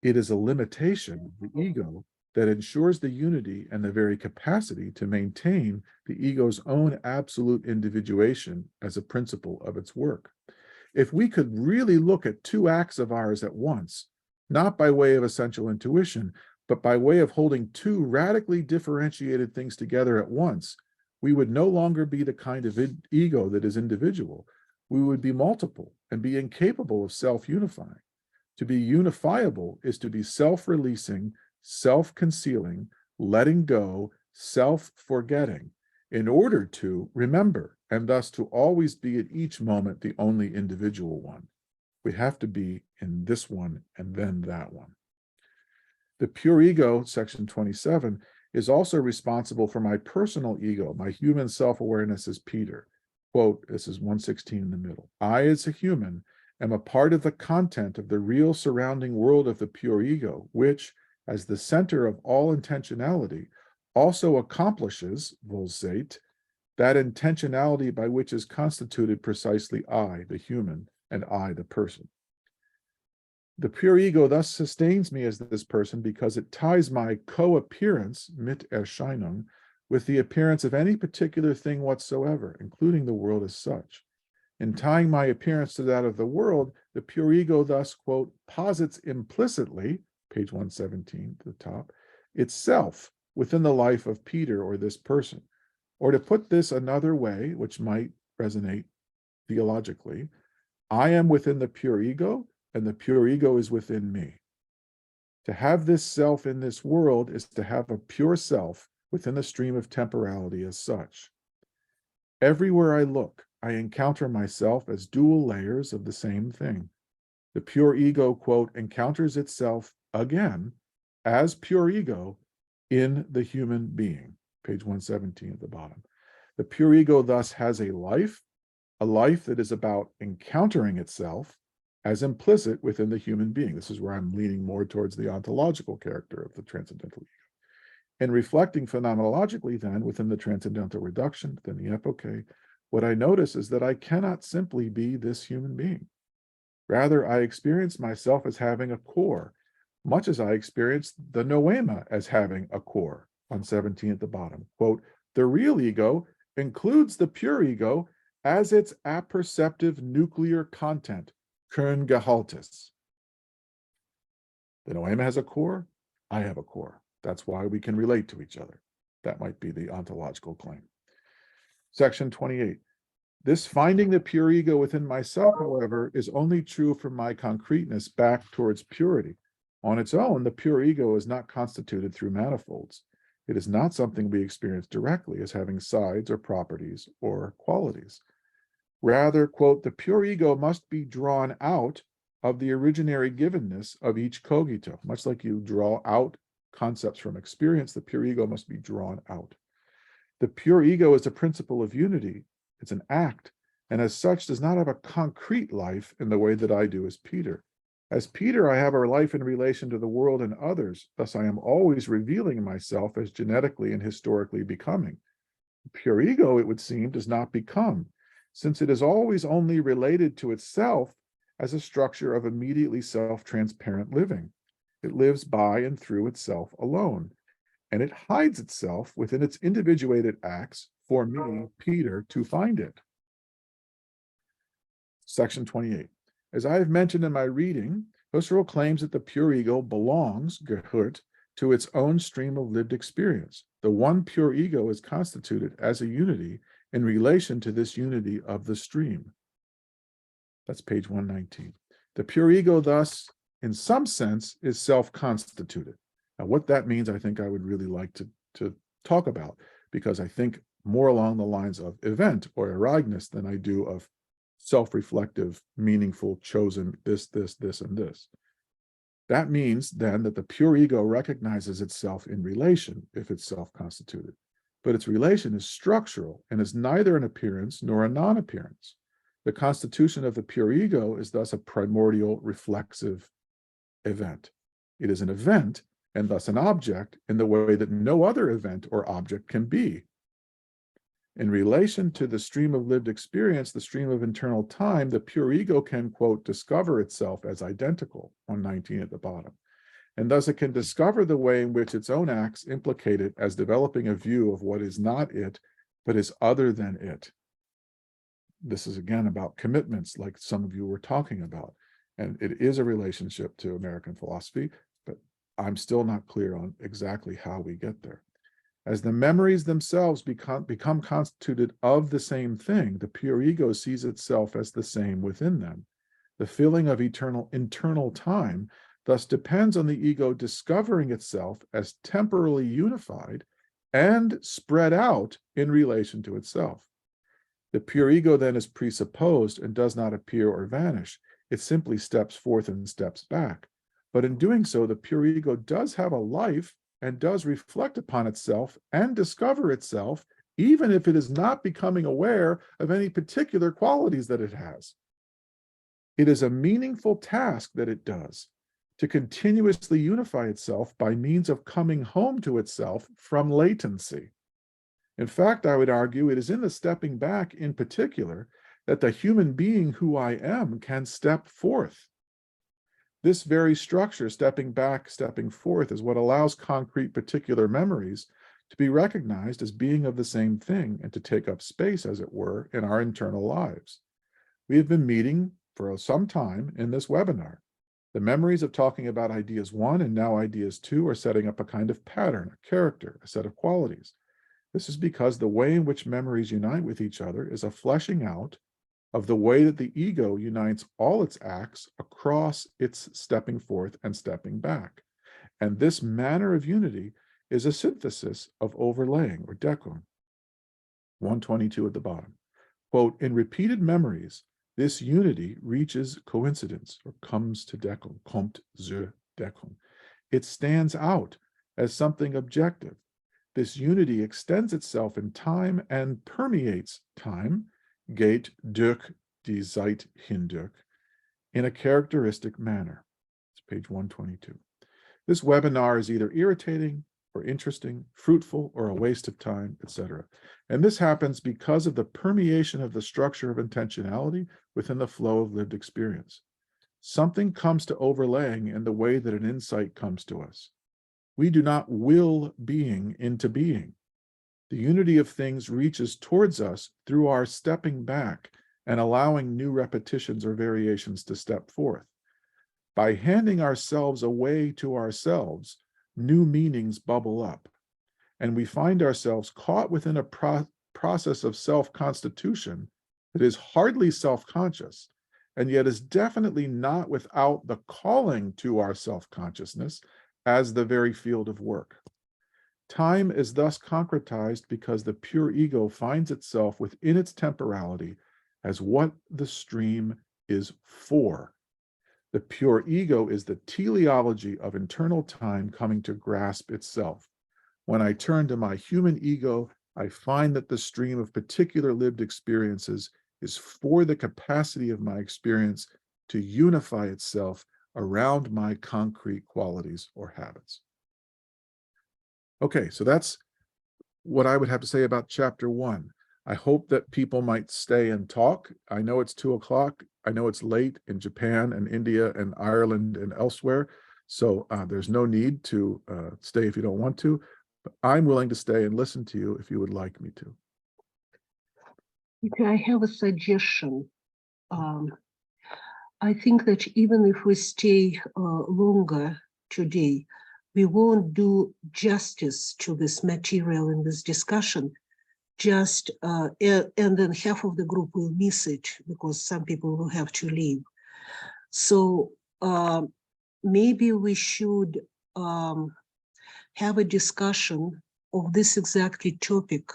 It is a limitation of the ego that ensures the unity and the very capacity to maintain the ego's own absolute individuation as a principle of its work. If we could really look at two acts of ours at once, not by way of essential intuition, but by way of holding two radically differentiated things together at once, we would no longer be the kind of ego that is individual. We would be multiple and be incapable of self-unifying. To be unifiable is to be self-releasing, self-concealing, letting go, self-forgetting, in order to remember, and thus to always be at each moment the only individual one. We have to be in this one and then that one. The pure ego, section 27, is also responsible for my personal ego, my human self-awareness as Peter. Quote, this is 116 in the middle. I, as a human, am a part of the content of the real surrounding world of the pure ego, which, as the center of all intentionality, also accomplishes, Vollzeit, that intentionality by which is constituted precisely I, the human, and I, the person. The pure ego thus sustains me as this person because it ties my co-appearance, Miterscheinung, with the appearance of any particular thing whatsoever, including the world as such. In tying my appearance to that of the world, the pure ego thus, quote, posits implicitly, page 117 to the top, itself within the life of Peter or this person. Or to put this another way, which might resonate theologically, I am within the pure ego, and the pure ego is within me. To have this self in this world is to have a pure self within the stream of temporality as such. Everywhere I look, I encounter myself as dual layers of the same thing. The pure ego, quote, encounters itself again as pure ego in the human being, page 117 at the bottom. The pure ego thus has a life that is about encountering itself as implicit within the human being. This is where I'm leaning more towards the ontological character of the transcendental ego. And reflecting phenomenologically then within the transcendental reduction, within the epoche, what I notice is that I cannot simply be this human being. Rather, I experience myself as having a core, much as I experience the noema as having a core, on 17 at the bottom. Quote, the real ego includes the pure ego as its apperceptive nuclear content, Kerngehaltes. The noema has a core, I have a core. That's why we can relate to each other. That might be the ontological claim. Section 28. This finding the pure ego within myself, however, is only true from my concreteness back towards purity. On its own, the pure ego is not constituted through manifolds. It is not something we experience directly as having sides or properties or qualities. Rather, quote, the pure ego must be drawn out of the originary givenness of each cogito. Much like you draw out concepts from experience, the pure ego must be drawn out. The pure ego is the principle of unity. It's an act, and as such does not have a concrete life in the way that I do as Peter. As Peter, I have a life in relation to the world and others, thus I am always revealing myself as genetically and historically becoming. The pure ego, it would seem, does not become, since it is always only related to itself as a structure of immediately self-transparent living. It lives by and through itself alone, and it hides itself within its individuated acts for me, Peter, to find it. Section 28. As I have mentioned in my reading, Husserl claims that the pure ego belongs, gehört, to its own stream of lived experience. The one pure ego is constituted as a unity in relation to this unity of the stream. That's page 119. The pure ego, thus, in some sense, is self-constituted. Now, what that means, I think I would really like to talk about, because I think more along the lines of event or Ereignis than I do of self-reflective, meaningful, chosen this, and this. That means then that the pure ego recognizes itself in relation if it's self-constituted, but its relation is structural and is neither an appearance nor a non-appearance. The constitution of the pure ego is thus a primordial reflexive event. It is an event and thus an object in the way that no other event or object can be. In relation to the stream of lived experience, the stream of internal time, the pure ego can, quote, discover itself as identical, 119 at the bottom. And thus it can discover the way in which its own acts implicate it as developing a view of what is not it, but is other than it. This is again about commitments, like some of you were talking about. And it is a relationship to American philosophy, but I'm still not clear on exactly how we get there. As the memories themselves become constituted of the same thing, the pure ego sees itself as the same within them. The feeling of internal time thus depends on the ego discovering itself as temporally unified and spread out in relation to itself. The pure ego then is presupposed and does not appear or vanish. It simply steps forth and steps back. But in doing so, the pure ego does have a life and does reflect upon itself and discover itself, even if it is not becoming aware of any particular qualities that it has. It is a meaningful task that it does, to continuously unify itself by means of coming home to itself from latency. In fact, I would argue it is in the stepping back in particular that the human being who I am can step forth. This very structure, stepping back, stepping forth, is what allows concrete particular memories to be recognized as being of the same thing and to take up space, as it were, in our internal lives. We have been meeting for some time in this webinar. The memories of talking about ideas 1 and now ideas 2 are setting up a kind of pattern, a character, a set of qualities. This is because the way in which memories unite with each other is a fleshing out of the way that the ego unites all its acts across its stepping forth and stepping back. And this manner of unity is a synthesis of overlaying or deckung. 122 at the bottom. Quote, in repeated memories, this unity reaches coincidence or comes to deckung, kommt zur Deckung. It stands out as something objective. This unity extends itself in time and permeates time, geht durch die Zeit hindurch, in a characteristic manner. It's page 122. This webinar is either irritating or interesting, fruitful or a waste of time, etc. And this happens because of the permeation of the structure of intentionality within the flow of lived experience. Something comes to overlaying in the way that an insight comes to us. We do not will being into being. The unity of things reaches towards us through our stepping back and allowing new repetitions or variations to step forth. By handing ourselves away to ourselves, new meanings bubble up, and we find ourselves caught within a process of self-constitution that is hardly self-conscious, and yet is definitely not without the calling to our self-consciousness as the very field of work. Time is thus concretized because the pure ego finds itself within its temporality as what the stream is for. The pure ego is the teleology of internal time coming to grasp itself. When I turn to my human ego, I find that the stream of particular lived experiences is for the capacity of my experience to unify itself around my concrete qualities or habits. Okay, so that's what I would have to say about chapter 1. I hope that people might stay and talk. I know it's 2 o'clock. I know it's late in Japan and India and Ireland and elsewhere. So there's no need to stay if you don't want to. But I'm willing to stay and listen to you if you would like me to. Okay, I have a suggestion. I think that even if we stay longer today, we won't do justice to this material in this discussion. Just and then half of the group will miss it because some people will have to leave. So maybe we should have a discussion of this exactly topic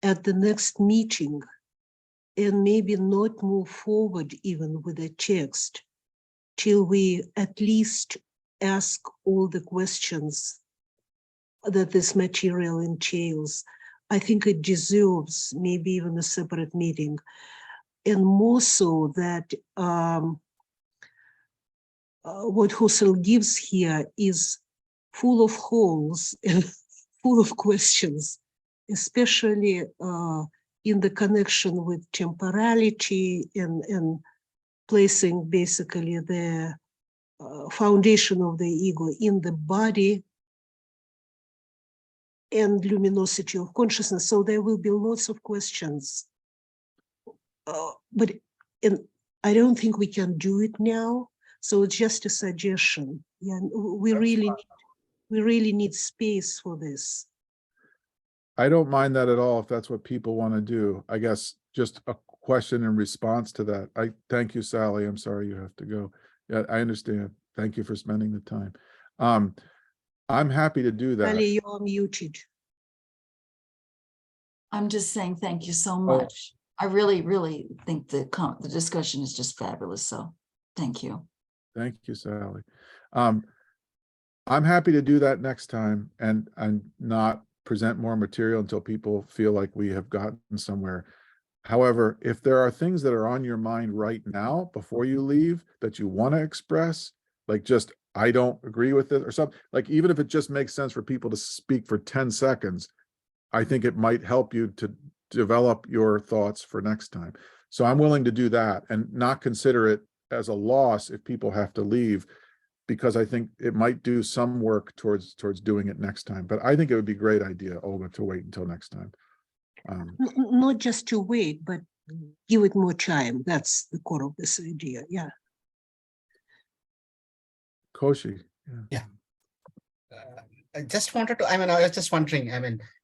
at the next meeting, and maybe not move forward even with the text till we at least ask all the questions that this material entails. I think it deserves maybe even a separate meeting. And more so that what Husserl gives here is full of holes and full of questions, especially in the connection with temporality and placing basically the foundation of the ego in the body and luminosity of consciousness. So there will be lots of questions. But I don't think we can do it now. So it's just a suggestion. Yeah, we really need space for this. I don't mind that at all if that's what people want to do. I guess just a question in response to that. I thank you, Sally. I'm sorry you have to go. Yeah, I understand. Thank you for spending the time. I'm happy to do that. Ali, you are muted. I'm just saying thank you so much. I really, really think the discussion is just fabulous. So thank you. Thank you, Sally. I'm happy to do that next time and not present more material until people feel like we have gotten somewhere. However, if there are things that are on your mind right now before you leave that you want to express, like just, I don't agree with it or something, like even if it just makes sense for people to speak for 10 seconds, I think it might help you to develop your thoughts for next time. So I'm willing to do that and not consider it as a loss if people have to leave, because I think it might do some work towards doing it next time. But I think it would be a great idea, Olga, to wait until next time. Not just to wait, but give it more time. That's the core of this idea. Yeah. Koshi. Yeah. I just wanted to, I was just wondering,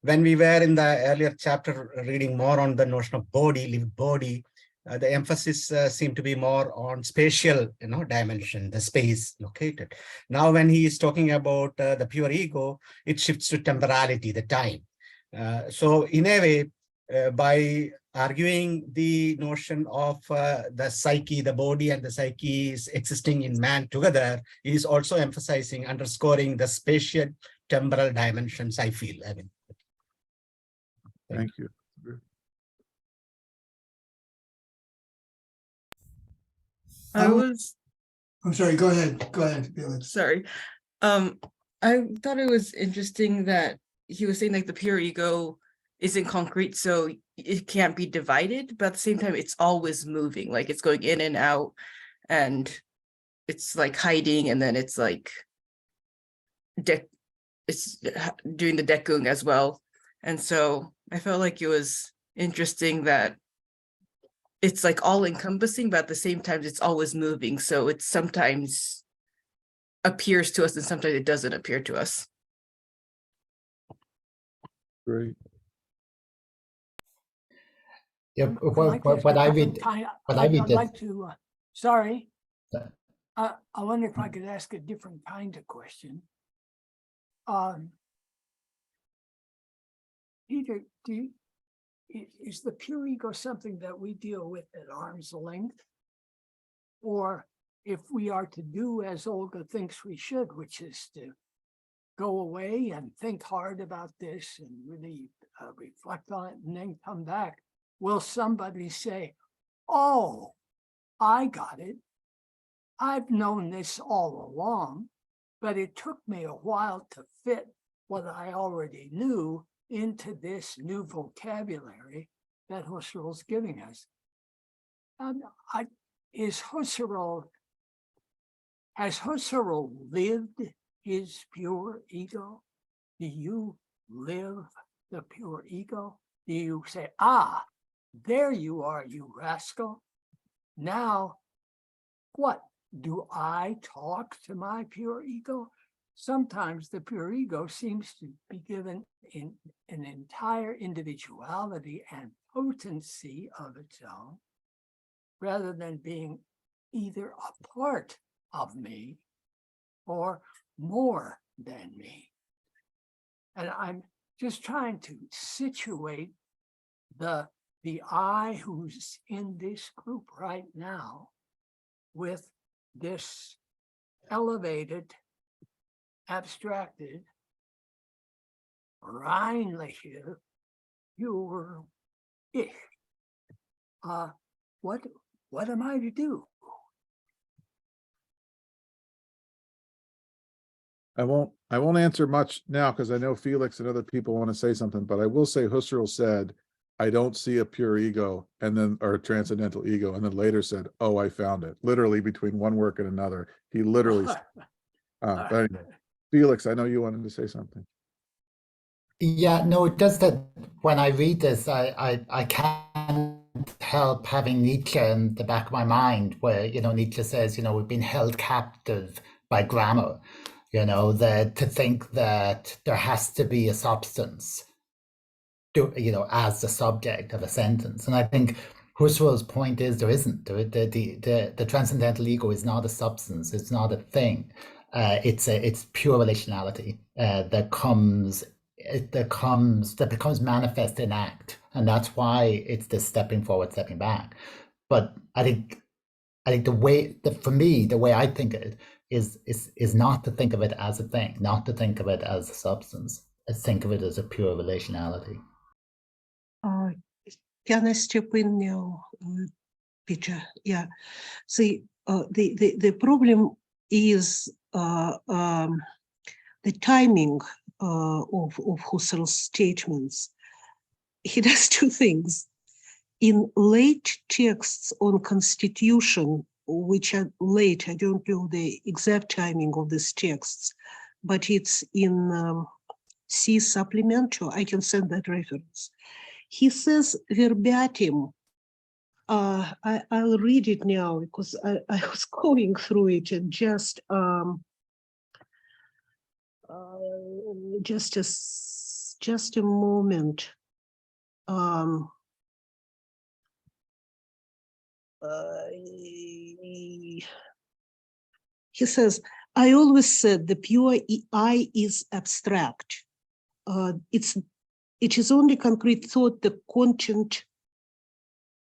when we were in the earlier chapter reading more on the notion of body, lived body, the emphasis seemed to be more on spatial, dimension, the space located. Now, when he is talking about the pure ego, it shifts to temporality, the time. So in a way, by arguing the notion of the psyche, the body and the psyche is existing in man together, he is also emphasizing, underscoring the spatial temporal dimensions, I feel. Thank you. I'm sorry, go ahead, Felix. Sorry. I thought it was interesting that he was saying like the pure ego isn't concrete, so it can't be divided, but at the same time, it's always moving, like it's going in and out, and it's like hiding, and then it's like it's doing the Deckung as well. And so I felt like it was interesting that it's like all encompassing, but at the same time, it's always moving. So it sometimes appears to us and sometimes it doesn't appear to us. Great. Yeah, I'd like to ask what a I different read, kind- what I read I'd this- like to, sorry. Yeah. I wonder if I could ask a different kind of question. Peter, is the pure ego something that we deal with at arm's length? Or if we are to do as Olga thinks we should, which is to go away and think hard about this and really reflect on it and then come back, will somebody say, oh, I got it. I've known this all along, but it took me a while to fit what I already knew into this new vocabulary that Husserl's giving us. Has Husserl lived his pure ego? Do you live the pure ego? Do you say, ah, there you are, you rascal. Now, what? Do I talk to my pure ego? Sometimes the pure ego seems to be given in an entire individuality and potency of its own, rather than being either a part of me or more than me. And I'm just trying to situate the I who's in this group right now with this elevated, abstracted, reinliche, pure ich. What am I to do? I won't answer much now because I know Felix and other people want to say something, but I will say Husserl said, I don't see a pure ego and then, or a transcendental ego, and then later said, oh, I found it. Literally between one work and another. He literally, but anyway, Felix, I know you wanted to say something. Yeah, no, just that when I read this, I can't help having Nietzsche in the back of my mind, where, Nietzsche says, we've been held captive by grammar, that to think that there has to be a substance, as the subject of a sentence. And I think Husserl's point is there isn't. The transcendental ego is not a substance. It's not a thing. It's pure relationality that becomes manifest in act, and that's why it's this stepping forward, stepping back. But I think the way for me, the way I think of it is not to think of it as a thing, not to think of it as a substance. Think of it as a pure relationality. Can I step in now, Peter? Yeah. See, the problem is the timing of Husserl's statements. He does two things. In late texts on constitution, which are late, I don't know the exact timing of these texts, but it's in C supplemental. I can send that reference. He says verbatim, I'll read it now because I was going through it and just a moment. He says, I always said the pure I is abstract. It is only concrete thought, the content,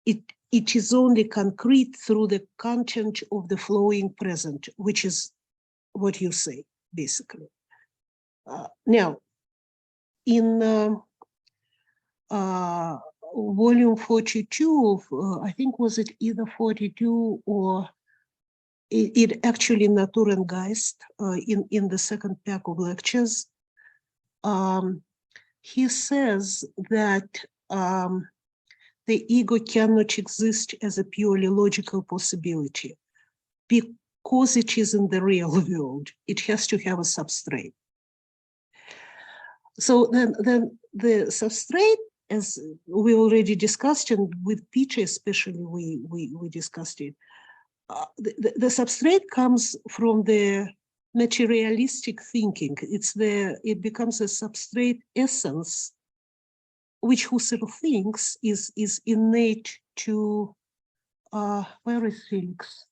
it is only concrete through the content of the flowing present, which is what you say, basically. Now, in volume 42 of, I think was it either 42 or it actually Natur und Geist in the second pack of lectures, he says that the ego cannot exist as a purely logical possibility because it is in the real world. It has to have a substrate. So then the substrate as we already discussed, and with Peter especially, we discussed it. The substrate comes from the materialistic thinking. It becomes a substrate essence, which Husserl thinks is innate to, where is Felix?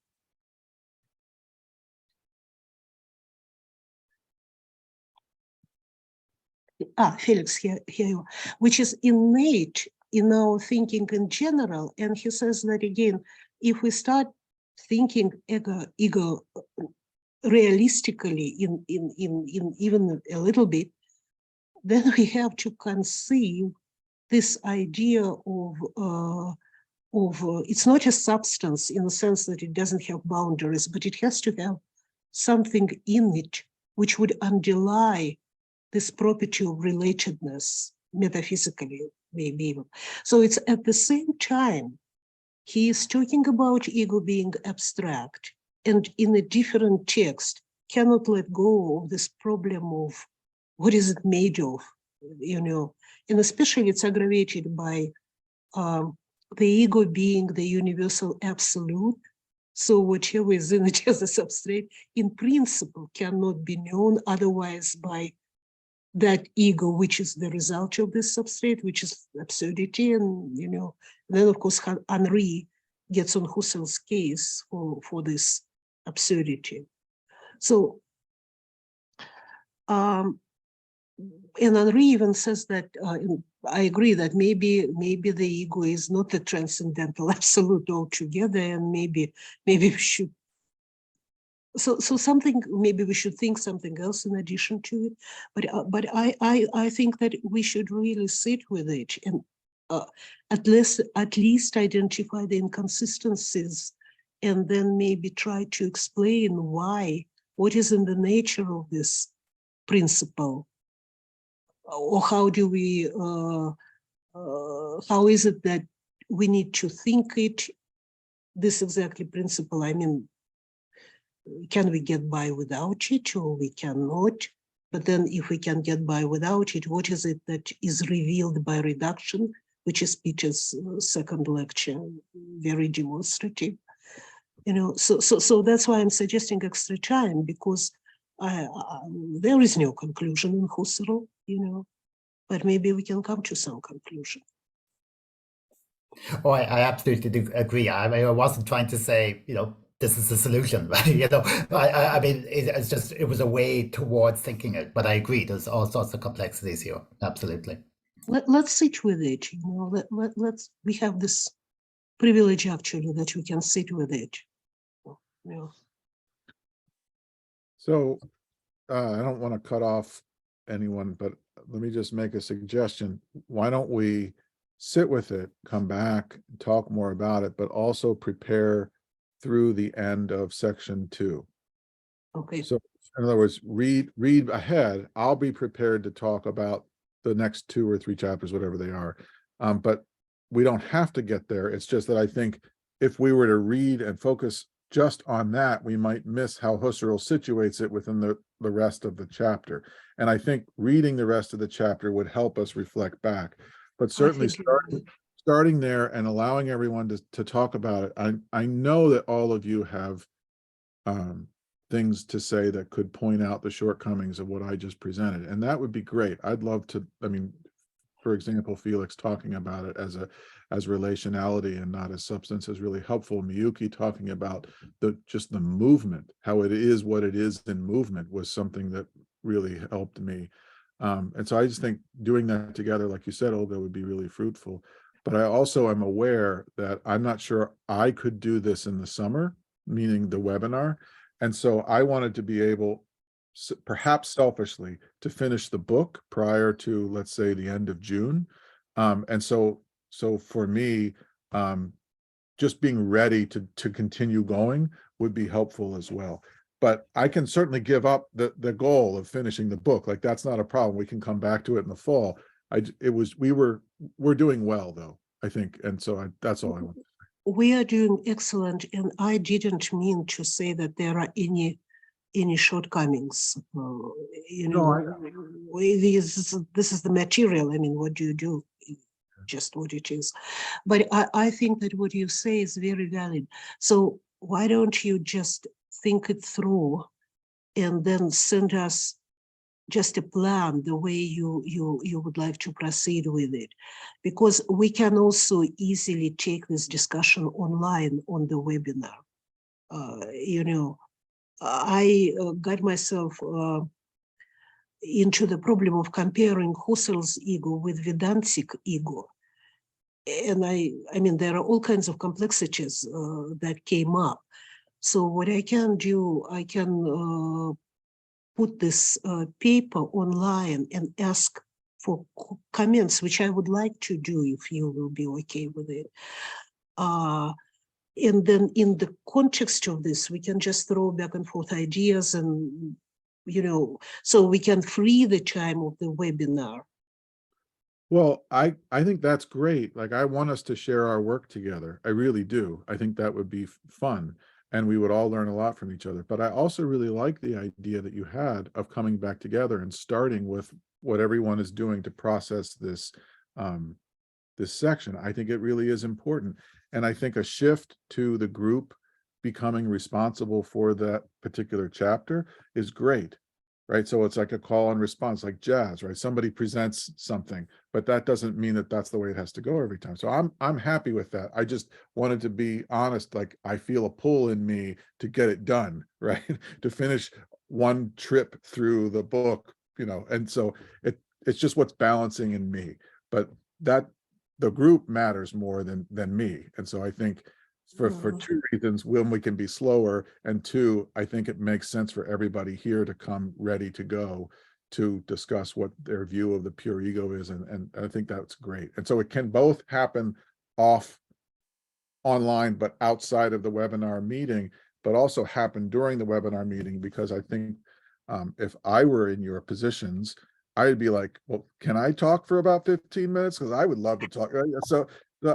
Felix, here you are, which is innate in our thinking in general. And he says that again, if we start thinking ego realistically in even a little bit, then we have to conceive this idea of it's not a substance in the sense that it doesn't have boundaries, but it has to have something in it which would underlie this property of relatedness metaphysically, maybe even. So it's at the same time, he is talking about ego being abstract, and in a different text cannot let go of this problem of what is it made of, you know, and especially it's aggravated by the ego being the universal absolute. So whatever is in it as a substrate, in principle, cannot be known otherwise by that ego, which is the result of this substrate, which is absurdity. And, you know, then of course, Henri gets on Husserl's case for this absurdity. So, and Henri even says that, I agree that maybe the ego is not the transcendental absolute altogether, and maybe we should, so something, maybe we should think something else in addition to it. But I think that we should really sit with it and at least identify the inconsistencies, and then maybe try to explain why, what is in the nature of this principle, or how do we, how is it that we need to think it, this exactly principle? I mean, can we get by without it, or we cannot? But then if we can get by without it, what is it that is revealed by reduction, which is Peter's second lecture, very demonstrative. You know, so that's why I'm suggesting extra time, because there is no conclusion in Husserl, you know, but maybe we can come to some conclusion. Oh, I absolutely do agree. I mean, I wasn't trying to say, you know, this is the solution, right? You know, I mean, it's just, it was a way towards thinking it, but I agree, there's all sorts of complexities here. Absolutely. Let's sit with it, you know, we have this privilege actually that we can sit with it. Yeah. So I don't want to cut off anyone, but let me just make a suggestion. Why don't we sit with it, come back, talk more about it, but also prepare through the end of section 2. Okay. So in other words, read ahead. I'll be prepared to talk about the next 2 or 3 chapters, whatever they are. But we don't have to get there. It's just that I think if we were to read and focus just on that, we might miss how Husserl situates it within the rest of the chapter. And I think reading the rest of the chapter would help us reflect back. But certainly starting there and allowing everyone to talk about it. I know that all of you have things to say that could point out the shortcomings of what I just presented. And that would be great. I'd love to, I mean, for example, Felix talking about it as relationality and not as substance is really helpful. Miyuki talking about just the movement, how it is what it is in movement, was something that really helped me. And so I just think doing that together, like you said, Olga, would be really fruitful. But I also am aware that I'm not sure I could do this in the summer, meaning the webinar. And so I wanted to be able, perhaps selfishly, to finish the book prior to, let's say, the end of June. And so for me, just being ready to continue going would be helpful as well. But I can certainly give up the goal of finishing the book. Like, that's not a problem. We can come back to it in the fall. We're doing well though, I think. And so that's all I want. We are doing excellent. And I didn't mean to say that there are any shortcomings. You know, this is the material. I mean, what do you do? just what it is. But I think that what you say is very valid. So why don't you just think it through and then send us just a plan, the way you would like to proceed with it, because we can also easily take this discussion online on the webinar. You know, I got myself into the problem of comparing Husserl's ego with Vedantic ego. And I mean, there are all kinds of complexities that came up. So what I can do, I can put this paper online and ask for comments, which I would like to do if you will be okay with it. And then in the context of this, we can just throw back and forth ideas and, you know, so we can free the time of the webinar. Well, I think that's great. Like, I want us to share our work together. I really do. I think that would be fun, and we would all learn a lot from each other. But I also really like the idea that you had of coming back together and starting with what everyone is doing to process this this section. I think it really is important. And I think a shift to the group becoming responsible for that particular chapter is great, right? So it's like a call and response, like jazz, right? Somebody presents something, but that doesn't mean that that's the way it has to go every time. So I'm happy with that. I just wanted to be honest, like I feel a pull in me to get it done, right? To finish one trip through the book, you know, and so it's just what's balancing in me. But that the group matters more than me. And so I think for two reasons, one, we can be slower, and two, I think it makes sense for everybody here to come ready to go to discuss what their view of the pure ego is, and I think that's great. And so it can both happen online, but outside of the webinar meeting, but also happen during the webinar meeting, because I think if I were in your positions, I'd be like, well, can I talk for about 15 minutes? Because I would love to talk. So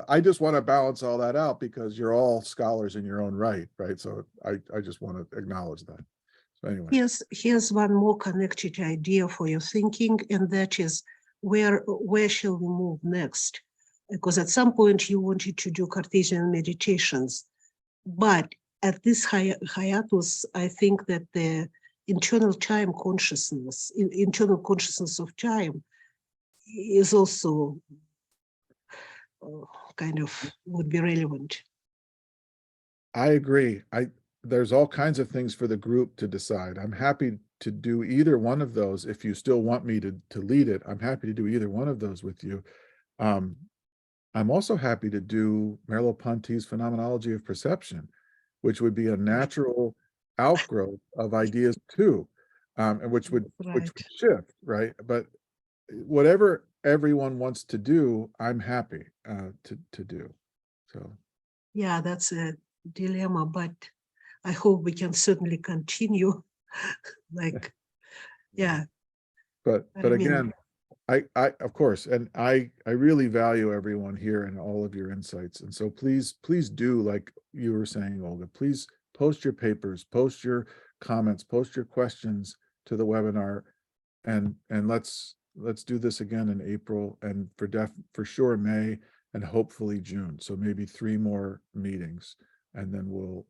I just want to balance all that out, because you're all scholars in your own right, right? So I just want to acknowledge that. So anyway. Here's one more connected idea for your thinking, and that is where shall we move next? Because at some point you wanted to do Cartesian meditations, but at this hiatus, I think that the internal time consciousness, internal consciousness of time is also kind of would be relevant. I agree. There's all kinds of things for the group to decide. I'm happy to do either one of those. If you still want me to lead it, I'm happy to do either one of those with you. I'm also happy to do Merleau-Ponty's Phenomenology of Perception, which would be a natural outgrowth of ideas too, and which would shift, right? But whatever everyone wants to do, I'm happy to do. So yeah, that's a dilemma, but I hope we can certainly continue. Like, yeah. But again, I of course, and I really value everyone here and all of your insights. And so please do, like you were saying, Olga, please post your papers, post your comments, post your questions to the webinar, and let's do this again in April, and for sure May, and hopefully June. So maybe 3 more meetings, and then we'll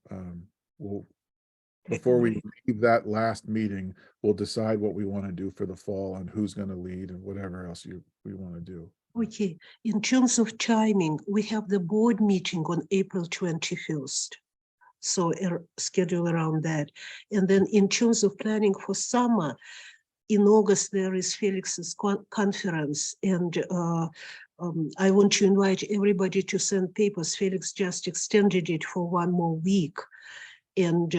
before we leave that last meeting, we'll decide what we want to do for the fall and who's going to lead and whatever else we want to do. Okay, in terms of timing, we have the board meeting on April 21st. So schedule around that. And then in terms of planning for summer, in August, there is Felix's conference, and I want to invite everybody to send papers. Felix just extended it for 1 more week. And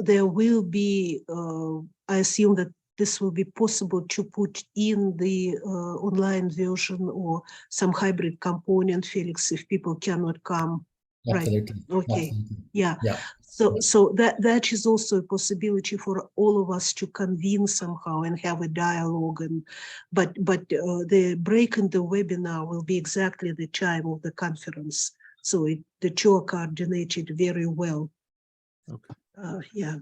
there will be, I assume that this will be possible to put in the online version or some hybrid component, Felix, if people cannot come. Absolutely. Right. Okay. Absolutely. Yeah. So that is also a possibility for all of us to convene somehow and have a dialogue. And but the break in the webinar will be exactly the time of the conference. So the two are coordinated very well. Okay. Yeah.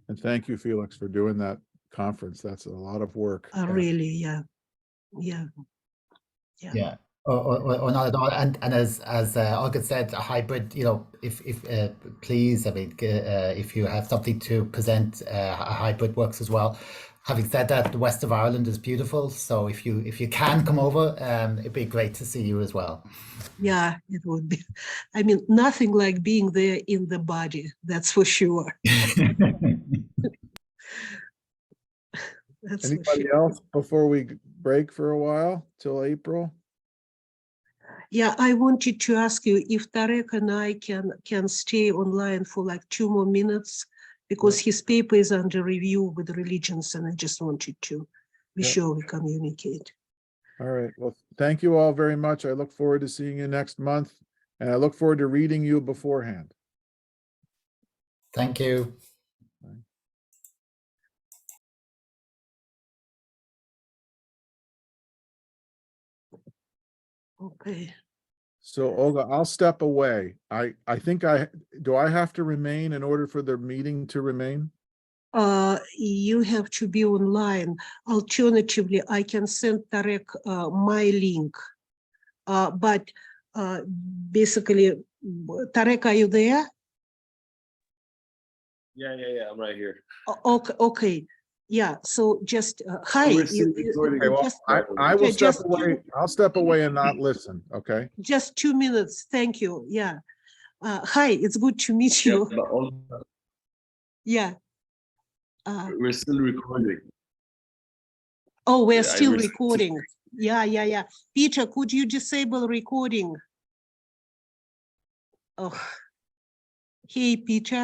And thank you, Felix, for doing that conference. That's a lot of work. Really, yeah. Yeah, or not at all. And as Olga said, a hybrid. You know, if please, I mean, if you have something to present, a hybrid works as well. Having said that, the west of Ireland is beautiful. So if you can come over, it'd be great to see you as well. Yeah, it would be. I mean, nothing like being there in the body, that's for sure. That's for Anybody sure. else before we break for a while till April? Yeah, I wanted to ask you if Tarek and I can stay online for like 2 more minutes, because his paper is under review with religions, and I just wanted to be Yep. sure we communicate. All right. Well, thank you all very much. I look forward to seeing you next month, and I look forward to reading you beforehand. Thank you. Okay. So Olga, I'll step away. I think do I have to remain in order for the meeting to remain? You have to be online. Alternatively, I can send Tarek my link. But basically, Tarek, are you there? Yeah, I'm right here. Okay, okay. Yeah, so just hi. We're still recording. Okay, well, Just, I will step just away. I'll step away and not listen. Okay. just 2 minutes. Thank you. Yeah. Hi, it's good to meet Yeah, you. but Yeah. we're still recording. Oh, we're Yeah, still we're recording. Yeah. Peter, could you disable recording? Oh, hey, Peter.